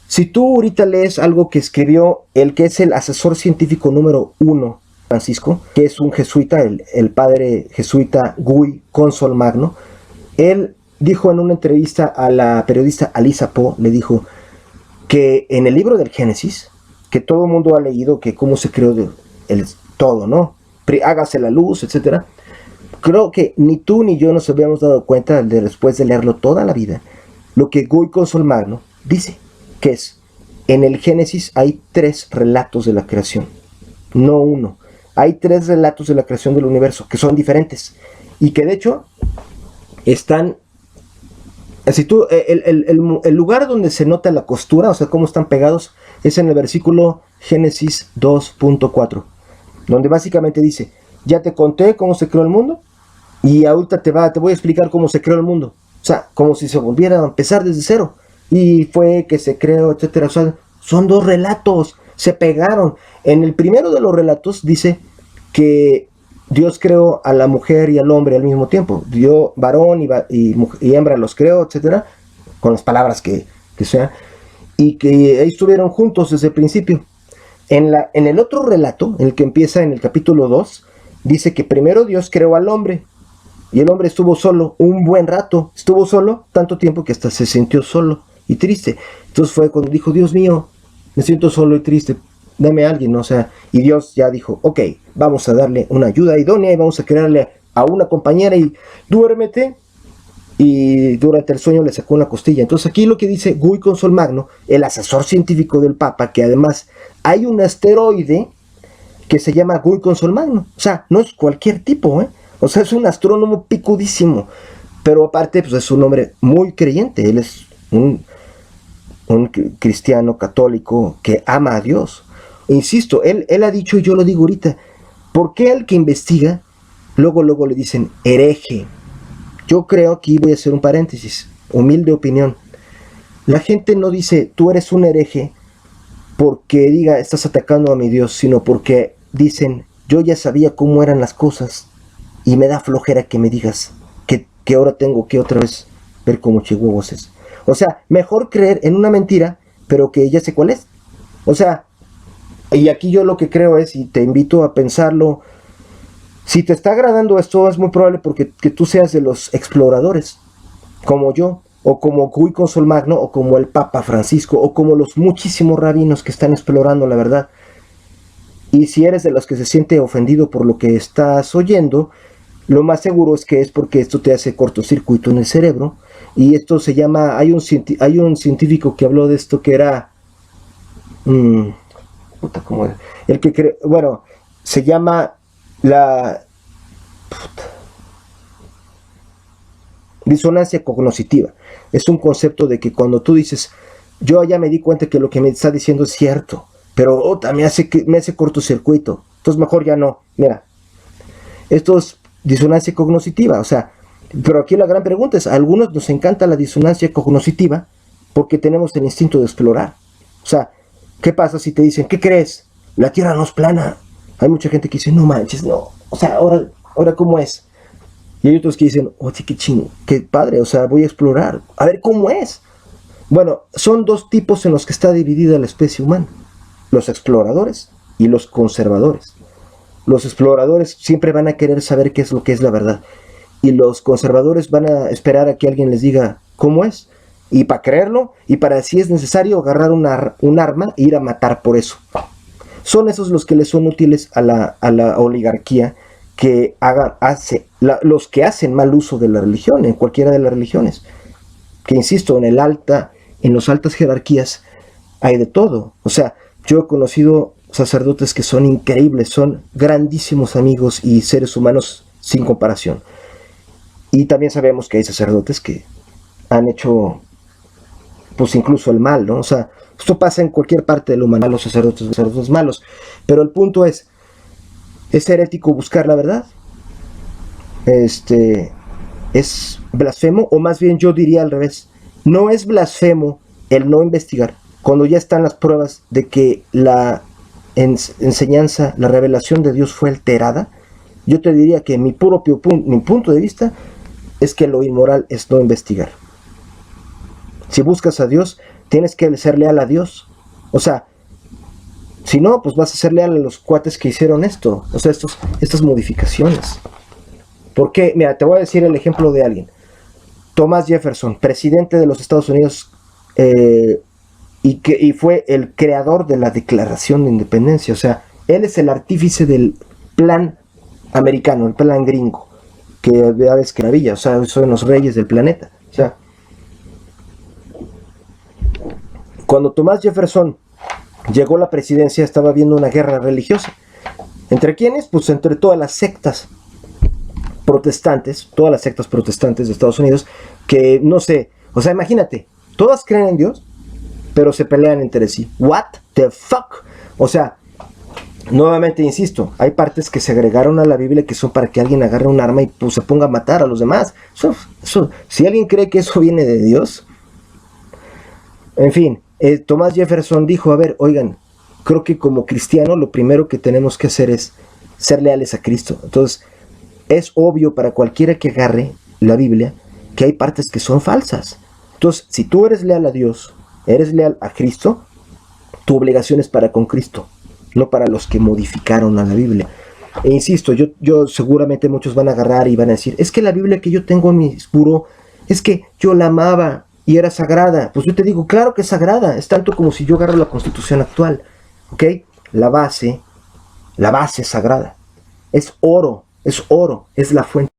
Si tú ahorita lees algo que escribió el que es el asesor científico número 1, Francisco, que es un jesuita, el padre jesuita Guy Consolmagno, él dijo en una entrevista a la periodista Alisa Poe, le dijo que en el libro del Génesis, que todo el mundo ha leído, que cómo se creó todo, ¿no? Hágase la luz, etc. Creo que ni tú ni yo nos habíamos dado cuenta después de leerlo toda la vida, lo que Guy Consolmagno dice, que es, en el Génesis hay 3 relatos de la creación, no uno. Hay 3 relatos de la creación del universo, que son diferentes, y que de hecho están, si tú, el lugar donde se nota la costura, o sea, cómo están pegados, es en el versículo Génesis 2.4, donde básicamente dice, ya te conté cómo se creó el mundo, y ahorita te voy a explicar cómo se creó el mundo. O sea, como si se volviera a empezar desde cero. Y fue que se creó, etcétera. O sea, son 2 relatos, se pegaron. En el primero de los relatos dice que Dios creó a la mujer y al hombre al mismo tiempo. Dio varón y hembra los creó, etcétera, con las palabras que sean. Y que ahí estuvieron juntos desde el principio. En el otro relato, en el que empieza en el capítulo 2, dice que primero Dios creó al hombre. Y el hombre estuvo solo un buen rato. Estuvo solo tanto tiempo que hasta se sintió solo y triste. Entonces fue cuando dijo, Dios mío, me siento solo y triste, dame a alguien, ¿no? O sea, y Dios ya dijo, ok, vamos a darle una ayuda idónea y vamos a crearle a una compañera y duérmete. Y durante el sueño le sacó una costilla. Entonces aquí lo que dice Guy Consolmagno, el asesor científico del Papa, que además hay un asteroide que se llama Guy Consolmagno. O sea, no es cualquier tipo, ¿eh? O sea, es un astrónomo picudísimo, pero aparte pues es un hombre muy creyente. Él es un cristiano católico que ama a Dios. E insisto, él ha dicho, y yo lo digo ahorita, ¿por qué al que investiga luego le dicen hereje? Yo creo, aquí voy a hacer un paréntesis, humilde opinión. La gente no dice, tú eres un hereje porque diga, estás atacando a mi Dios, sino porque dicen, yo ya sabía cómo eran las cosas. Y me da flojera que me digas que ahora tengo que otra vez ver cómo chihuahuas es. O sea, mejor creer en una mentira, pero que ya sé cuál es. O sea, y aquí yo lo que creo es, y te invito a pensarlo, si te está agradando esto, es muy probable porque que tú seas de los exploradores. como yo, o como Guy Consolmagno, o como el Papa Francisco, o como los muchísimos rabinos que están explorando la verdad. Y si eres de los que se siente ofendido por lo que estás oyendo, lo más seguro es que es porque esto te hace cortocircuito en el cerebro. Y esto se llama, hay un científico que habló de esto que era, ¿cómo era? El que bueno, se llama la disonancia cognitiva. Es un concepto de que cuando tú dices, yo ya me di cuenta que lo que me está diciendo es cierto, pero me hace cortocircuito, entonces mejor ya no. Mira, esto es disonancia cognitiva, o sea, pero aquí la gran pregunta es, a algunos nos encanta la disonancia cognitiva porque tenemos el instinto de explorar. O sea, ¿qué pasa si te dicen, ¿qué crees? La Tierra no es plana. Hay mucha gente que dice, no manches, no, o sea, ahora ¿cómo es? Y hay otros que dicen, oye, qué chingo, qué padre, o sea, voy a explorar, a ver cómo es. Bueno, son dos tipos en los que está dividida la especie humana, los exploradores y los conservadores. Los exploradores siempre van a querer saber qué es lo que es la verdad, y los conservadores van a esperar a que alguien les diga cómo es, y para creerlo, y para si es necesario agarrar un arma e ir a matar por eso. Son esos los que les son útiles a la oligarquía, que los que hacen mal uso de la religión, en cualquiera de las religiones. Que insisto, en las altas jerarquías hay de todo. O sea, yo he conocido sacerdotes que son increíbles, son grandísimos amigos y seres humanos sin comparación. Y también sabemos que hay sacerdotes que han hecho, pues incluso el mal, ¿no? O sea, esto pasa en cualquier parte de la humanidad, los sacerdotes malos. Pero el punto ¿es herético buscar la verdad? ¿Es blasfemo? O más bien yo diría al revés. No es blasfemo el no investigar cuando ya están las pruebas de que la enseñanza, la revelación de Dios fue alterada. Yo te diría que mi punto de vista es que lo inmoral es no investigar. Si buscas a Dios, tienes que ser leal a Dios. O sea, si no, pues vas a ser leal a los cuates que hicieron esto. O sea, estas modificaciones. ¿Por qué? Mira, te voy a decir el ejemplo de alguien. Thomas Jefferson, presidente de los Estados Unidos, y fue el creador de la Declaración de Independencia. O sea, él es el artífice del plan americano, el plan gringo, que ya ves que maravilla. O sea, son los reyes del planeta. O sea, cuando Thomas Jefferson llegó a la presidencia, estaba habiendo una guerra religiosa. ¿Entre quiénes? Pues entre todas las sectas protestantes, de Estados Unidos, que no sé, o sea, imagínate, todas creen en Dios, pero se pelean entre sí. What the fuck? O sea, nuevamente insisto, hay partes que se agregaron a la Biblia que son para que alguien agarre un arma y pues, se ponga a matar a los demás. Si alguien cree que eso viene de Dios, en fin, Thomas Jefferson dijo, a ver, oigan, creo que como cristiano lo primero que tenemos que hacer es ser leales a Cristo. Entonces, es obvio para cualquiera que agarre la Biblia que hay partes que son falsas. Entonces, si tú eres leal a Dios, eres leal a Cristo, tu obligación es para con Cristo, no para los que modificaron a la Biblia. E insisto, yo seguramente muchos van a agarrar y van a decir, es que la Biblia que yo tengo en mi buró, es que yo la amaba y era sagrada. Pues yo te digo, claro que es sagrada, es tanto como si yo agarro la Constitución actual, ¿ok? La base es sagrada, es oro, es la fuente.